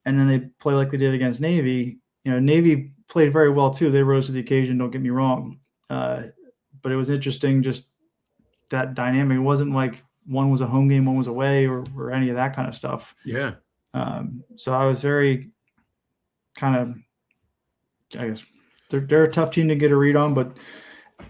And then they play like they did against Navy. Navy played very well too. They rose to the occasion. Don't get me wrong. But it was interesting. Just that dynamic. It wasn't like one was a home game, one was away or any of that kind of stuff. Yeah. So I was very kind of, I guess they're a tough team to get a read on, but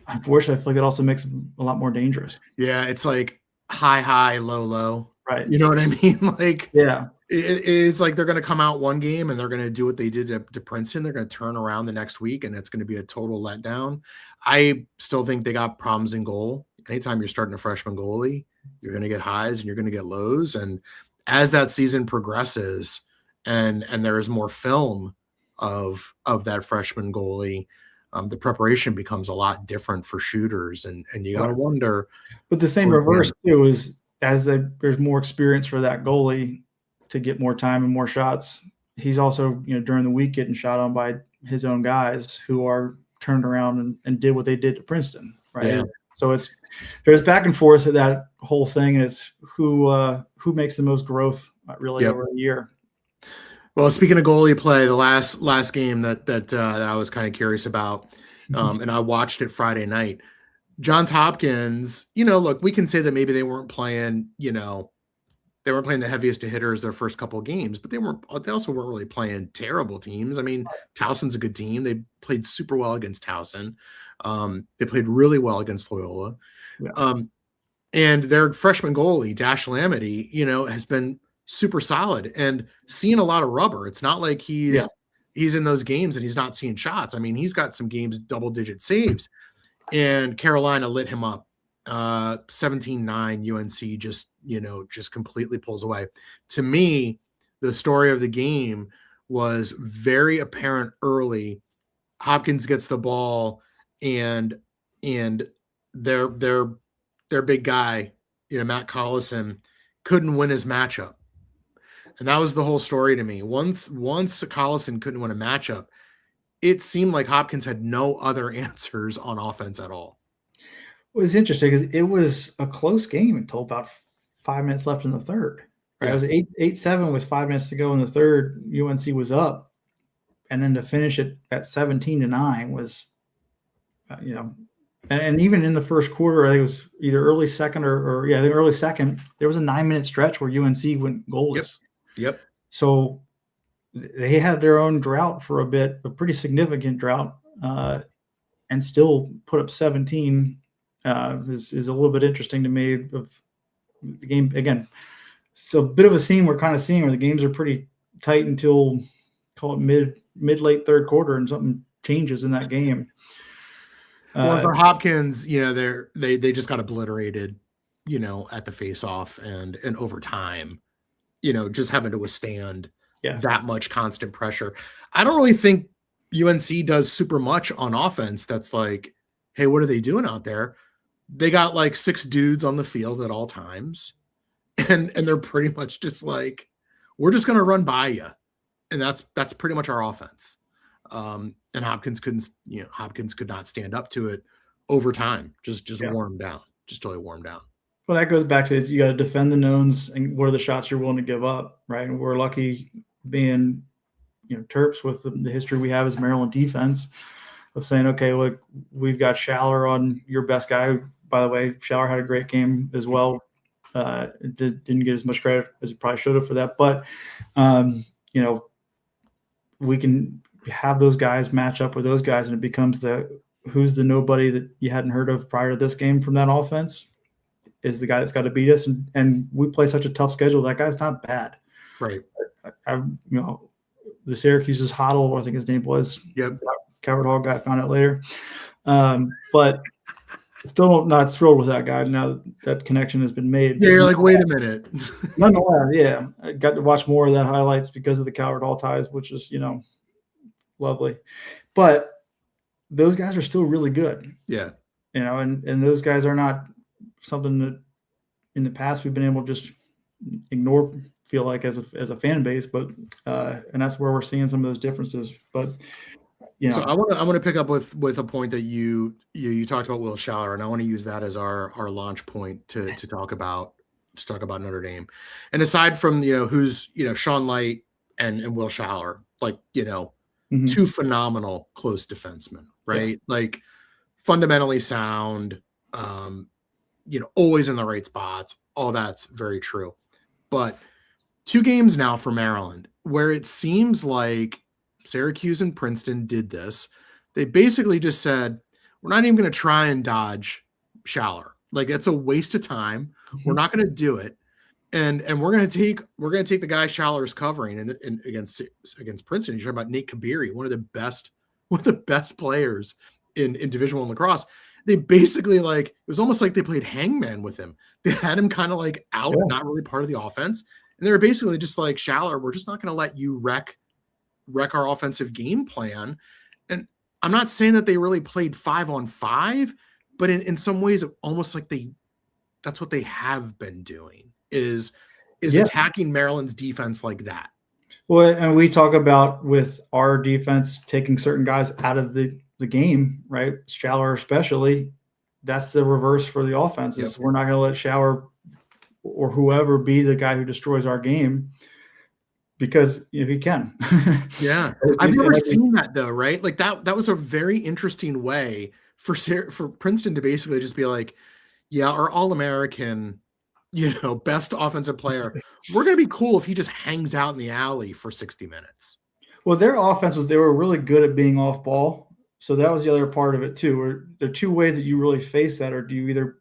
unfortunately I feel like it also makes them a lot more dangerous. Yeah. It's like high, low. Right. You know what I mean? Like, yeah, it's like they're going to come out one game and they're going to do what they did to Princeton. They're going to turn around the next week and it's going to be a total letdown. I still think they got problems in goal. Anytime you're starting a freshman goalie, you're going to get highs and you're going to get lows. And as that season progresses and there is more film of that freshman goalie, the preparation becomes a lot different for shooters. And you got to wonder. But the same reverse too is as there's more experience for that goalie to get more time and more shots. He's also, during the week getting shot on by his own guys who are turned around and did what they did to Princeton. Right. Yeah. So there's back and forth of that whole thing. And it's who makes the most growth really over a year. Well, speaking of goalie play, the last game that I was kind of curious about, and I watched it Friday night. Johns Hopkins, look, we can say that maybe they weren't playing, they weren't playing the heaviest of hitters their first couple of games, but they also weren't really playing terrible teams. I mean, Towson's a good team. They played super well against Towson. They played really well against Loyola. Yeah. And their freshman goalie, Dash Lamity, has been super solid and seeing a lot of rubber. It's not like he's in those games and he's not seeing shots. I mean, he's got some games, double-digit saves. And Carolina lit him up. 17-9 UNC just completely pulls away. To me, the story of the game was very apparent early. Hopkins gets the ball and their big guy, Matt Collison, couldn't win his matchup. And that was the whole story to me. Once Collison couldn't win a matchup, it seemed like Hopkins had no other answers on offense at all. It was interesting because it was a close game until about 5 minutes left in the third. Right? Yeah. It was 8-7 with 5 minutes to go in the third. UNC was up. And then to finish it at 17-9 was, and even in the first quarter, I think it was either early second or the early second, there was a 9-minute stretch where UNC went goalless. Yep. So they had their own drought for a bit, a pretty significant drought, and still put up 17 is a little bit interesting to me of the game. Again, so a bit of a theme we're kind of seeing where the games are pretty tight until call it mid-late third quarter and something changes in that game. Well, for Hopkins, they just got obliterated, at the face-off and over time, just having to withstand that much constant pressure. I don't really think UNC does super much on offense. That's like, hey, what are they doing out there? They got like 6 dudes on the field at all times. And they're pretty much just like, we're just going to run by you. And that's pretty much our offense. And Hopkins could not stand up to it over time. Just wore him down. Just totally wore him down. Well, that goes back to you got to defend the knowns and what are the shots you're willing to give up, right? And we're lucky being, Terps with the history we have as Maryland defense of saying, okay, look, we've got Schaller on your best guy. By the way, Schaller had a great game as well. Didn't get as much credit as he probably should have for that. But, we can have those guys match up with those guys, and it becomes who's the nobody that you hadn't heard of prior to this game from that offense is the guy that's got to beat us. And we play such a tough schedule. That guy's not bad. Right. The Syracuse's Hoddle, I think his name was. Yep. Coward Hall guy, found out later. But still not thrilled with that guy now that connection has been made. Yeah, you're like, wait a minute. Nonetheless, yeah. I got to watch more of that highlights because of the Coward Hall ties, which is, lovely. But those guys are still really good. Yeah. And those guys are not something that in the past we've been able to just ignore, feel like as a fan base, but and that's where we're seeing some of those differences. But so I want to pick up with a point that you talked about Will Schaller, and I want to use that as our launch point to talk about Notre Dame. And aside from who's Sean Light and Will Schaller, like two phenomenal close defensemen, right? Yeah. Like fundamentally sound, always in the right spots. All that's very true. But 2 games now for Maryland where it seems like Syracuse and Princeton did this. They basically just said, we're not even going to try and dodge Schaller. Like, it's a waste of time. We're not going to do it. And we're going to take the guy Schaller's covering and against Princeton. You're talking about Nate Kabiri, one of the best players in Division I lacrosse. They basically, like, it was almost like they played hangman with him. They had him kind of like out, not really part of the offense. And they were basically just like, Schaller, we're just not going to let you wreck our offensive game plan. And I'm not saying that they really played 5-on-5, but in some ways, almost like that's what they have been doing is attacking Maryland's defense like that. Well, and we talk about with our defense taking certain guys out of the game, right? Schaller especially, that's the reverse for the offense. Yep. We're not going to let Schaller or whoever be the guy who destroys our game because he can. Yeah. I've never seen that though, right? Like that was a very interesting way for Princeton to basically just be like, yeah, our All-American, best offensive player, we're going to be cool if he just hangs out in the alley for 60 minutes. Well, their offense they were really good at being off ball. So that was the other part of it too. There are 2 ways that you really face that, or do you either,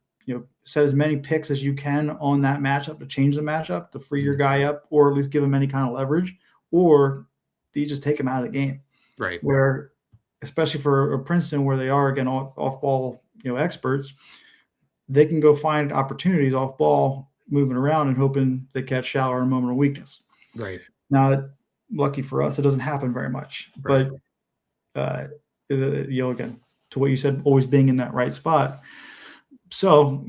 set as many picks as you can on that matchup to change the matchup, to free your guy up, or at least give him any kind of leverage, or do you just take him out of the game? Right. Where, especially for Princeton, where they are, again, off ball, experts, they can go find opportunities off ball, moving around and hoping they catch Schaller in a moment of weakness. Right. Now, lucky for us, it doesn't happen very much. Right. But, again, to what you said, always being in that right spot. So,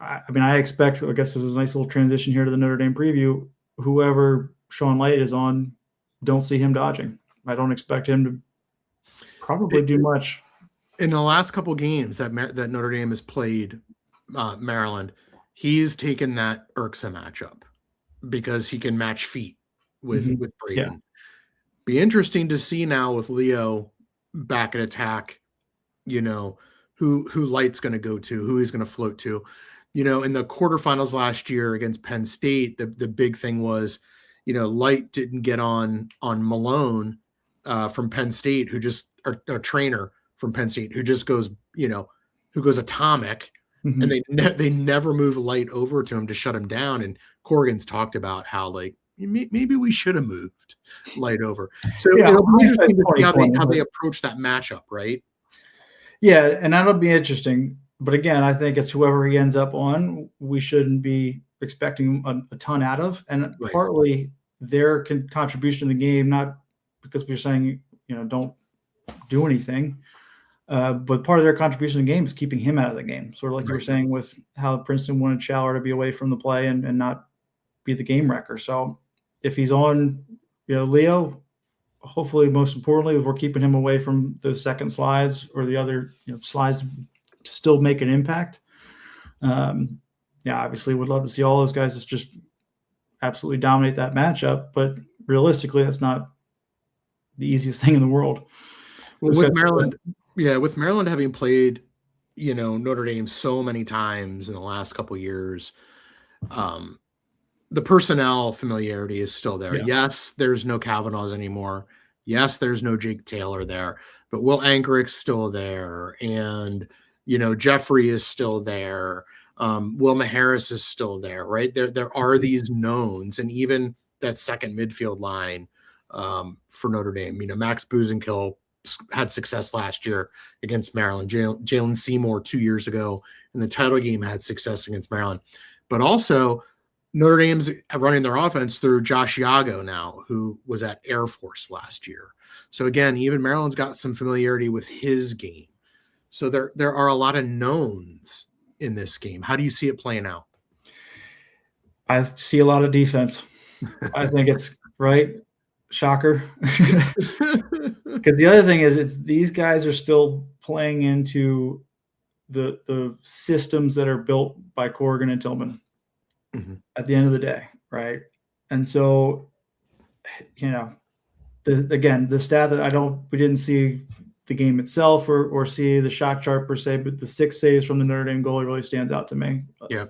I expect, I guess this is a nice little transition here to the Notre Dame preview. Whoever Sean Light is on, don't see him dodging. I don't expect him to probably do much. In the last couple games that Notre Dame has played Maryland, he's taken that irksome matchup because he can match feet with Braden. Yeah. Be interesting to see now with Leo back at attack, who Light's going to go to, who he's going to float to. In the quarterfinals last year against Penn State, the big thing was, Light didn't get on Malone from Penn State, who just a trainer from Penn State who just goes, who goes atomic, and they never move Light over to him to shut him down. And Corrigan's talked about how like maybe we should have moved Light over. So it'll be interesting to see how they approach that matchup, right? Yeah, and that'll be interesting. But again, I think it's whoever he ends up on, we shouldn't be expecting a ton out of. And partly their contribution to the game, not because we're saying, don't do anything, but part of their contribution to the game is keeping him out of the game. Sort of like you were saying with how Princeton wanted Schaller to be away from the play and not be the game wrecker. So if he's on, Leo, hopefully, most importantly, we're keeping him away from those second slides or the other slides to still make an impact. Obviously, would love to see all those guys just absolutely dominate that matchup, but realistically, that's not the easiest thing in the world. Well, with Maryland having played, Notre Dame so many times in the last couple of years, the personnel familiarity is still there. Yeah. Yes, there's no Kavanaughs anymore. Yes, there's no Jake Taylor there, but Will Ankerich's still there. And, Jeffrey is still there. Wilma Harris is still there, right? There are these knowns, and even that second midfield line for Notre Dame. Max Buzenkill had success last year against Maryland. Jalen Seymour 2 years ago in the title game had success against Maryland. But also Notre Dame's running their offense through Josh Yago now, who was at Air Force last year. So again, even Maryland's got some familiarity with his game. So there are a lot of knowns in this game. How do you see it playing out? I see a lot of defense. I think it's right. Shocker. Because the other thing is, these guys are still playing into the systems that are built by Corrigan and Tillman at the end of the day, right? And so, the stat that we didn't see the game itself or see the shot chart per se, but the 6 saves from the Notre Dame goalie really stands out to me. Yeah.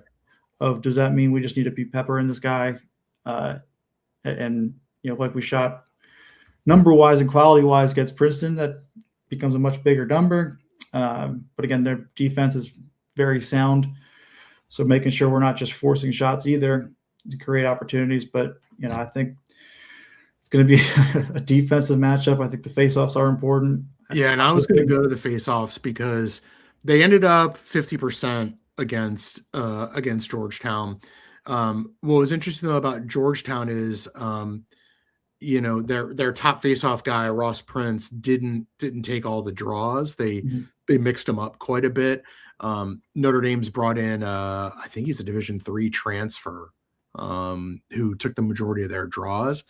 Does that mean we just need to be peppering this guy? And like we shot number wise and quality wise against Princeton, that becomes a much bigger number. But again, their defense is very sound. So making sure we're not just forcing shots either to create opportunities. But, I think it's going to be a defensive matchup. I think the faceoffs are important. Yeah, and I was going to go to the faceoffs because they ended up 50% against Georgetown. What was interesting though about Georgetown is, their top faceoff guy, Ross Prince, didn't take all the draws. They mixed them up quite a bit. Notre Dame's brought in, I think he's a Division III transfer, who took the majority of their draws.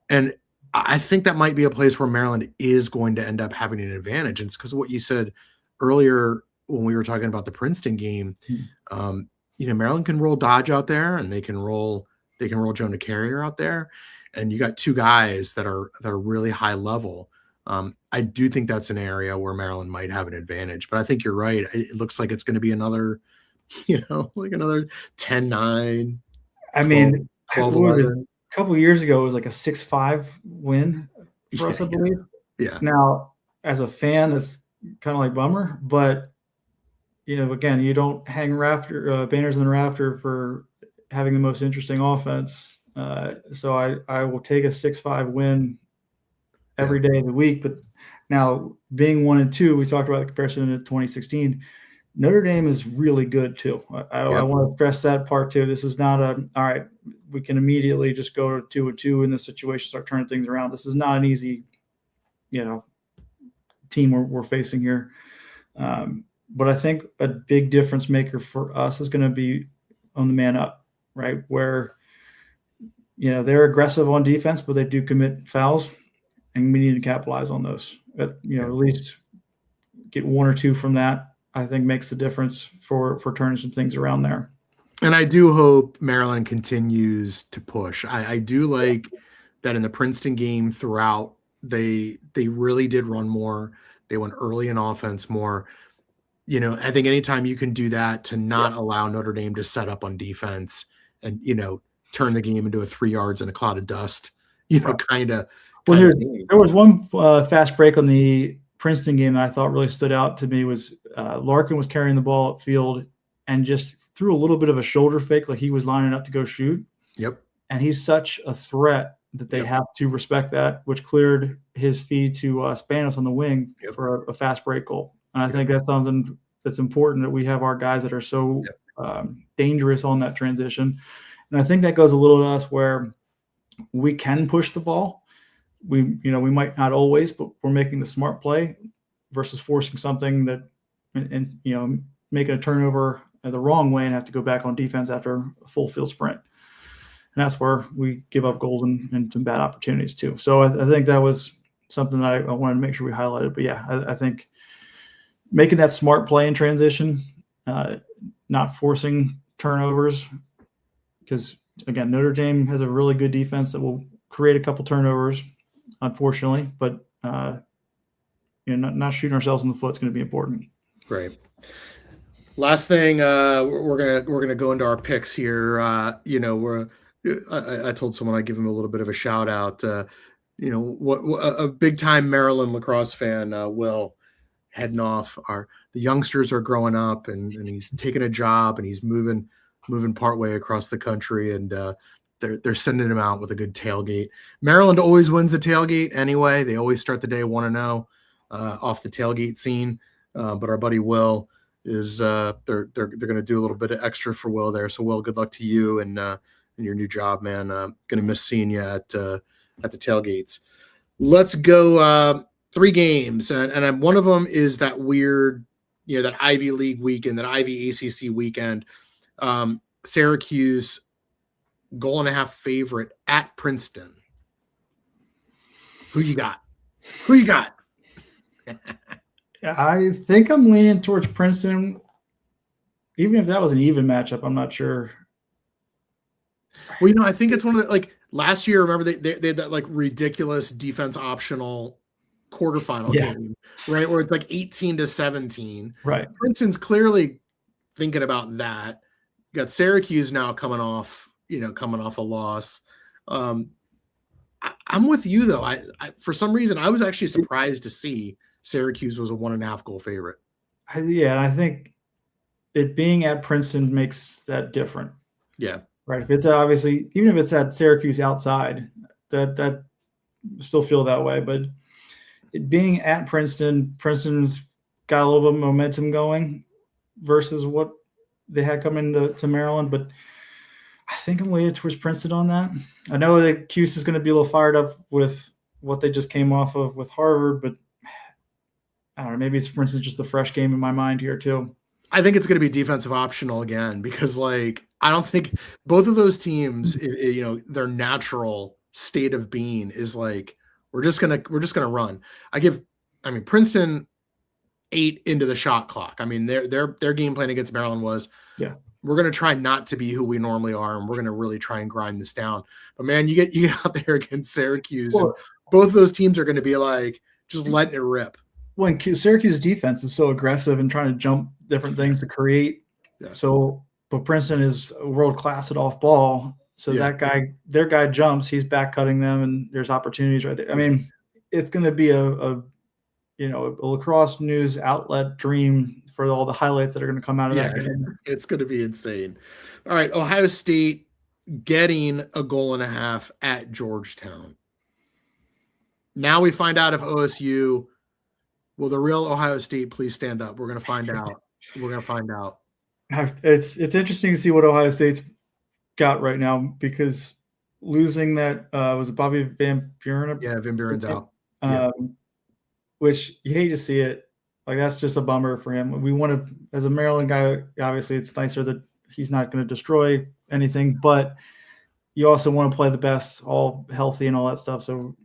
And I think that might be a place where Maryland is going to end up having an advantage. And it's because of what you said earlier when we were talking about the Princeton game. Maryland can roll Dodge out there, and they can roll Jonah Carrier out there. And you got 2 guys that are really high level. I do think that's an area where Maryland might have an advantage, but I think you're right. It looks like it's going to be another, like another 10-9. I mean, 12, what was it? A couple of years ago, it was like a 6-5 win for us, I believe. Yeah. Now, as a fan, that's kind of like bummer, but again, you don't hang banners in the rafter for having the most interesting offense. So I will take a 6-5 win every day of the week. But now, being 1-2, we talked about the comparison to 2016. Notre Dame is really good too. I want to stress that part too. This is not all right, we can immediately just go to 2-2 in this situation, start turning things around. This is not an easy, team we're facing here. But I think a big difference maker for us is going to be on the man up, right? Where, they're aggressive on defense, but they do commit fouls, and we need to capitalize on those. At least get 1 or 2 from that, I think makes the difference for turning some things around there. And I do hope Maryland continues to push. I do like that in the Princeton game throughout, they really did run more. They went early in offense more. I think anytime you can do that to not allow Notre Dame to set up on defense and, turn the game into a 3 yards and a cloud of dust, kind of. Well, there was one fast break on the Princeton game that I thought really stood out to me was Larkin was carrying the ball upfield and just threw a little bit of a shoulder fake, like he was lining up to go shoot. Yep. And he's such a threat that they have to respect that, which cleared his feed to Spanos on the wing for a fast break goal. And I think that's something that's important, that we have our guys that are so dangerous on that transition. And I think that goes a little to us where we can push the ball. We might not always, but we're making the smart play versus forcing something that, and making a turnover the wrong way and have to go back on defense after a full field sprint. And that's where we give up goals and some bad opportunities too. So I think that was something that I wanted to make sure we highlighted. But I think making that smart play in transition, not forcing turnovers, because again, Notre Dame has a really good defense that will create a couple turnovers, unfortunately, but not shooting ourselves in the foot is going to be important. Great. Last thing, we're gonna go into our picks here. I told someone I'd give him a little bit of a shout out. What a big time Maryland lacrosse fan, Will, heading off. The youngsters are growing up, and he's taking a job, and he's moving partway across the country, and they're sending him out with a good tailgate. Maryland always wins the tailgate anyway. They always start the day 1-0 off the tailgate scene. But our buddy Will is they're going to do a little bit of extra for Will there. So Will, good luck to you and your new job, man. Going to miss seeing you at the tailgates. Let's go 3 games, and one of them is that weird, that Ivy League weekend, that Ivy ACC weekend. Syracuse goal and a half favorite at Princeton. Who you got? Who you got? I think I'm leaning towards Princeton. Even if that was an even matchup, I'm not sure. Well, I think it's one of the, like, last year, remember they had that like ridiculous defense optional quarterfinal game, right? Where it's like 18-17. Right. Princeton's clearly thinking about that. You got Syracuse now coming off a loss. I'm with you though. I for some reason I was actually surprised to see Syracuse was a 1.5 goal favorite. And I think it being at Princeton makes that different. Yeah. Right. If it's obviously, even if it's at Syracuse outside, that still feel that way. But it being at Princeton's got a little bit of momentum going versus what they had coming to Maryland. But I think I'm leaning towards Princeton on that. I know that Cuse is going to be a little fired up with what they just came off of with Harvard, but I don't know. Maybe it's, for instance, just the fresh game in my mind here too. I think it's going to be defensive optional again because, like, I don't think both of those teams, their natural state of being is like we're just gonna run. Princeton 8 into the shot clock. I mean, their game plan against Maryland was, we're going to try not to be who we normally are, and we're going to really try and grind this down. But man, you get out there against Syracuse, and both of those teams are going to be like just letting it rip. When Syracuse defense is so aggressive and trying to jump different things to create. Yeah. But Princeton is world class at off ball. So their guy jumps, he's back cutting them, and there's opportunities right there. I mean, it's going to be a lacrosse news outlet dream for all the highlights that are going to come out of that game. It's going to be insane. All right, Ohio State getting a goal and a half at Georgetown. Now we find out if OSU. Will the real Ohio State please stand up? We're going to find out. It's interesting to see what Ohio State's got right now because losing that was it Bobby Van Buren? Yeah, Van Buren's out. Which you hate to see it. Like, that's just a bummer for him. We want to, as a Maryland guy, obviously it's nicer that he's not going to destroy anything, but you also want to play the best, all healthy and all that stuff. So,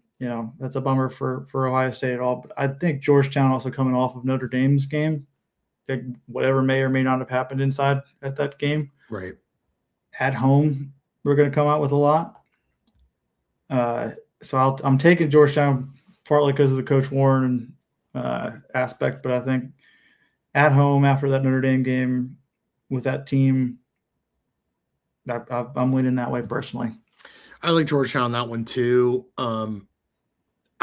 that's a bummer for Ohio State at all. But I think Georgetown also coming off of Notre Dame's game, whatever may or may not have happened inside at that game. Right. At home, we're going to come out with a lot. So I'm taking Georgetown partly because of the Coach Warren aspect, but I think at home after that Notre Dame game with that team, I'm leaning that way personally. I like Georgetown on that one too.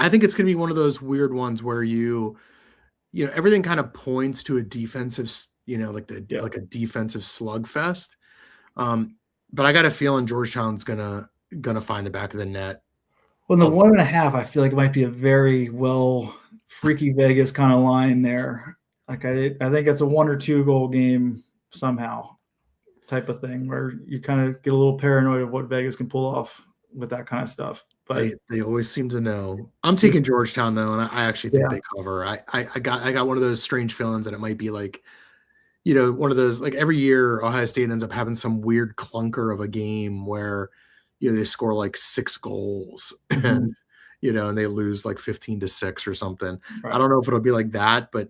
I think it's going to be one of those weird ones where everything kind of points to a defensive, like a defensive slugfest. But I got a feeling Georgetown's gonna find the back of the net. Well, the 1.5, I feel like it might be a very freaky Vegas kind of line there. Like I think it's a 1 or 2 goal game somehow type of thing where you kind of get a little paranoid of what Vegas can pull off with that kind of stuff. But they always seem to know. I'm taking Georgetown though, and I actually think they cover. I got one of those strange feelings that it might be like, one of those, like, every year Ohio State ends up having some weird clunker of a game where they score like 6 goals and and they lose like 15-6 or something. Right. I don't know if it'll be like that, but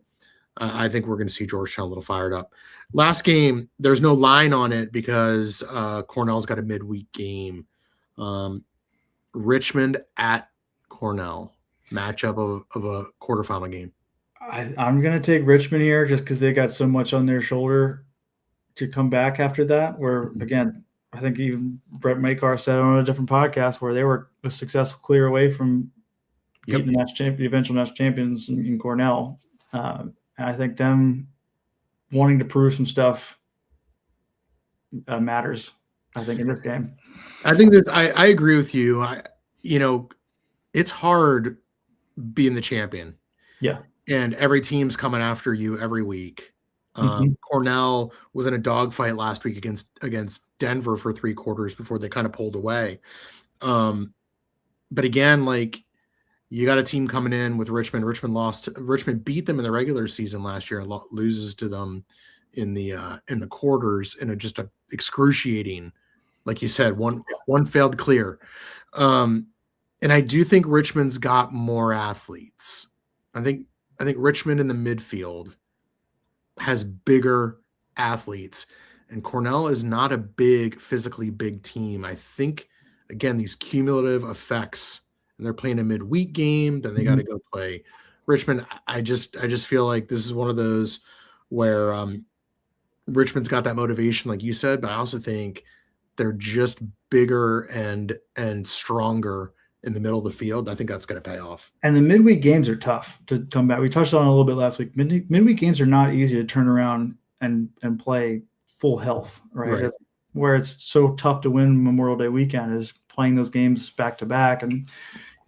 I think we're going to see Georgetown a little fired up. Last game, there's no line on it because Cornell's got a midweek game. Richmond at Cornell, matchup of a quarterfinal game. I'm going to take Richmond here just because they got so much on their shoulder to come back after that, where, again, I think even Brett Makar said on a different podcast where they were a successful clear away from beating the eventual national champions in Cornell. And I think them wanting to prove some stuff matters, I think, in this game. I think that I agree with you. It's hard being the champion. Yeah. And every team's coming after you every week. Cornell was in a dogfight last week against Denver for 3 quarters before they kind of pulled away. But again, like, you got a team coming in with Richmond. Richmond beat them in the regular season last year and loses to them in the quarters in just a excruciating, like you said, one failed clear. And I do think Richmond's got more athletes. I think Richmond in the midfield has bigger athletes, and Cornell is not a physically big team. I think, again, these cumulative effects, and they're playing a midweek game, then they got to go play Richmond. I just feel like this is one of those where Richmond's got that motivation, like you said, but I also think they're just bigger and stronger in the middle of the field. I think that's going to pay off. And the midweek games are tough to come back. We touched on it a little bit last week. Midweek games are not easy to turn around and play full health, right? Where it's so tough to win Memorial Day weekend is playing those games back to back. And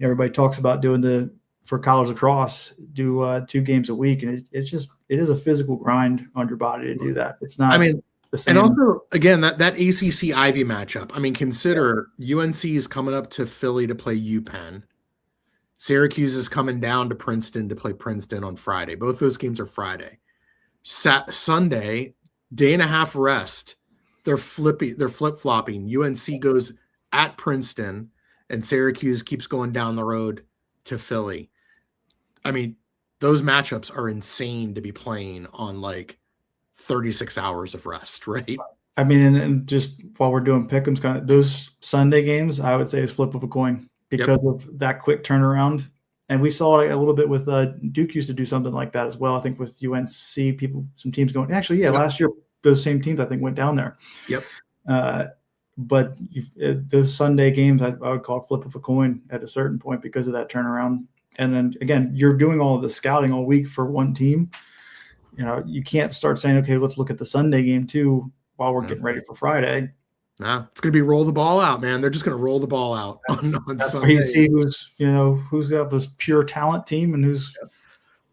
everybody talks about doing for college lacrosse, do 2 games a week. And it is a physical grind on your body to do that. It's not, the same. And also, again, that ACC Ivy matchup. I mean, consider UNC is coming up to Philly to play UPenn. Syracuse is coming down to Princeton to play Princeton on Friday. Both those games are Friday. Sunday, day and a half rest. They're flip-flopping. UNC goes at Princeton, and Syracuse keeps going down the road to Philly. I mean, those matchups are insane to be playing on 36 hours of rest, right? I mean, and just while we're doing pick'ems, kind of those Sunday games, I would say is flip of a coin because of that quick turnaround. And we saw it a little bit with Duke used to do something like that as well. I think with UNC, some teams going, actually, last year, those same teams I think went down there. Yep. But those Sunday games, I would call flip of a coin at a certain point because of that turnaround. And then again, you're doing all of the scouting all week for one team. You can't start saying, okay, let's look at the Sunday game too while we're getting ready for Friday. No, it's going to be roll the ball out, man. They're just going to roll the ball out on that's Sunday. Where you see who's got this pure talent team and who's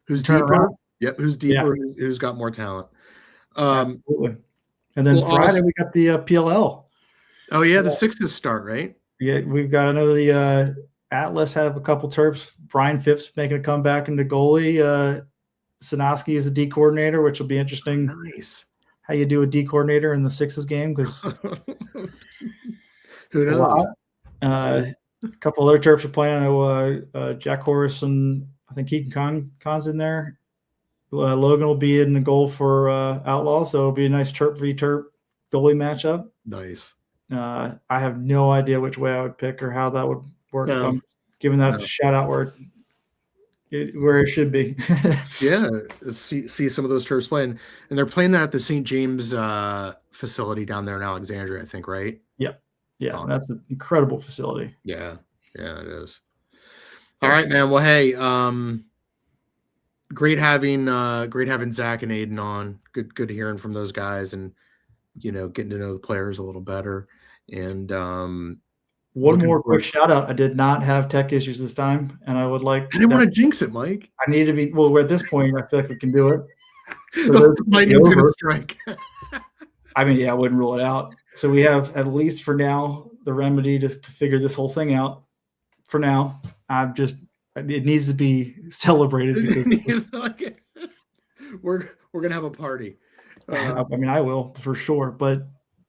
deeper. Yep, who's deeper, who's got more talent. Absolutely. And then Friday we got the PLL. Oh yeah, the Sixes start, right? Yeah, we've got the Atlas have a couple Terps. Brian Phipps making a comeback into goalie. Sinoski is a D coordinator, which will be interesting. Nice. How you do a D coordinator in the Sixes game, because who knows? A couple other Terps are playing. I know Jack Horace and I think Keaton Khan's in there. Logan will be in the goal for Outlaws, so it'll be a nice Terp v Terp goalie matchup. Nice. I have no idea which way I would pick or how that would work. No. I'm giving that a shout out where it should be. Yeah, see some of those Terps playing, and they're playing that at the St. James facility down there in Alexandria, I think, right? Yep. Yeah, that's an incredible facility. Yeah, it is. All right, man. Well, hey, great having Zach and Aiden on. Good hearing from those guys, and getting to know the players a little better. And one more quick shout out. I did not have tech issues this time, and I would like. I didn't want to jinx it, Mike. I need to be. Well, at this point, I feel like we can do it. So lightning's going to strike. I mean, I wouldn't rule it out. So we have, at least for now, the remedy to figure this whole thing out. For now, it needs to be celebrated. We're gonna have a party. I mean, I will for sure. But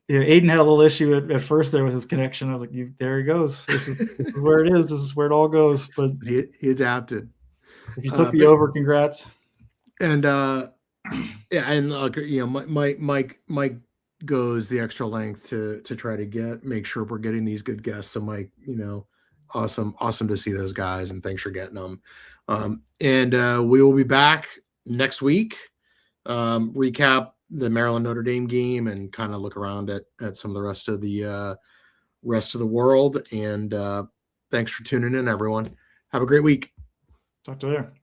Aiden had a little issue at first there with his connection. I was like, there he goes. This is where it is. This is where it all goes. But he adapted. If you took the over, congrats. And Mike goes the extra length to try to make sure we're getting these good guests. So Mike, awesome to see those guys, and thanks for getting them. And we will be back next week. Recap the Maryland Notre Dame game and kind of look around at some of the rest of the world. And thanks for tuning in, everyone. Have a great week. Talk to you later.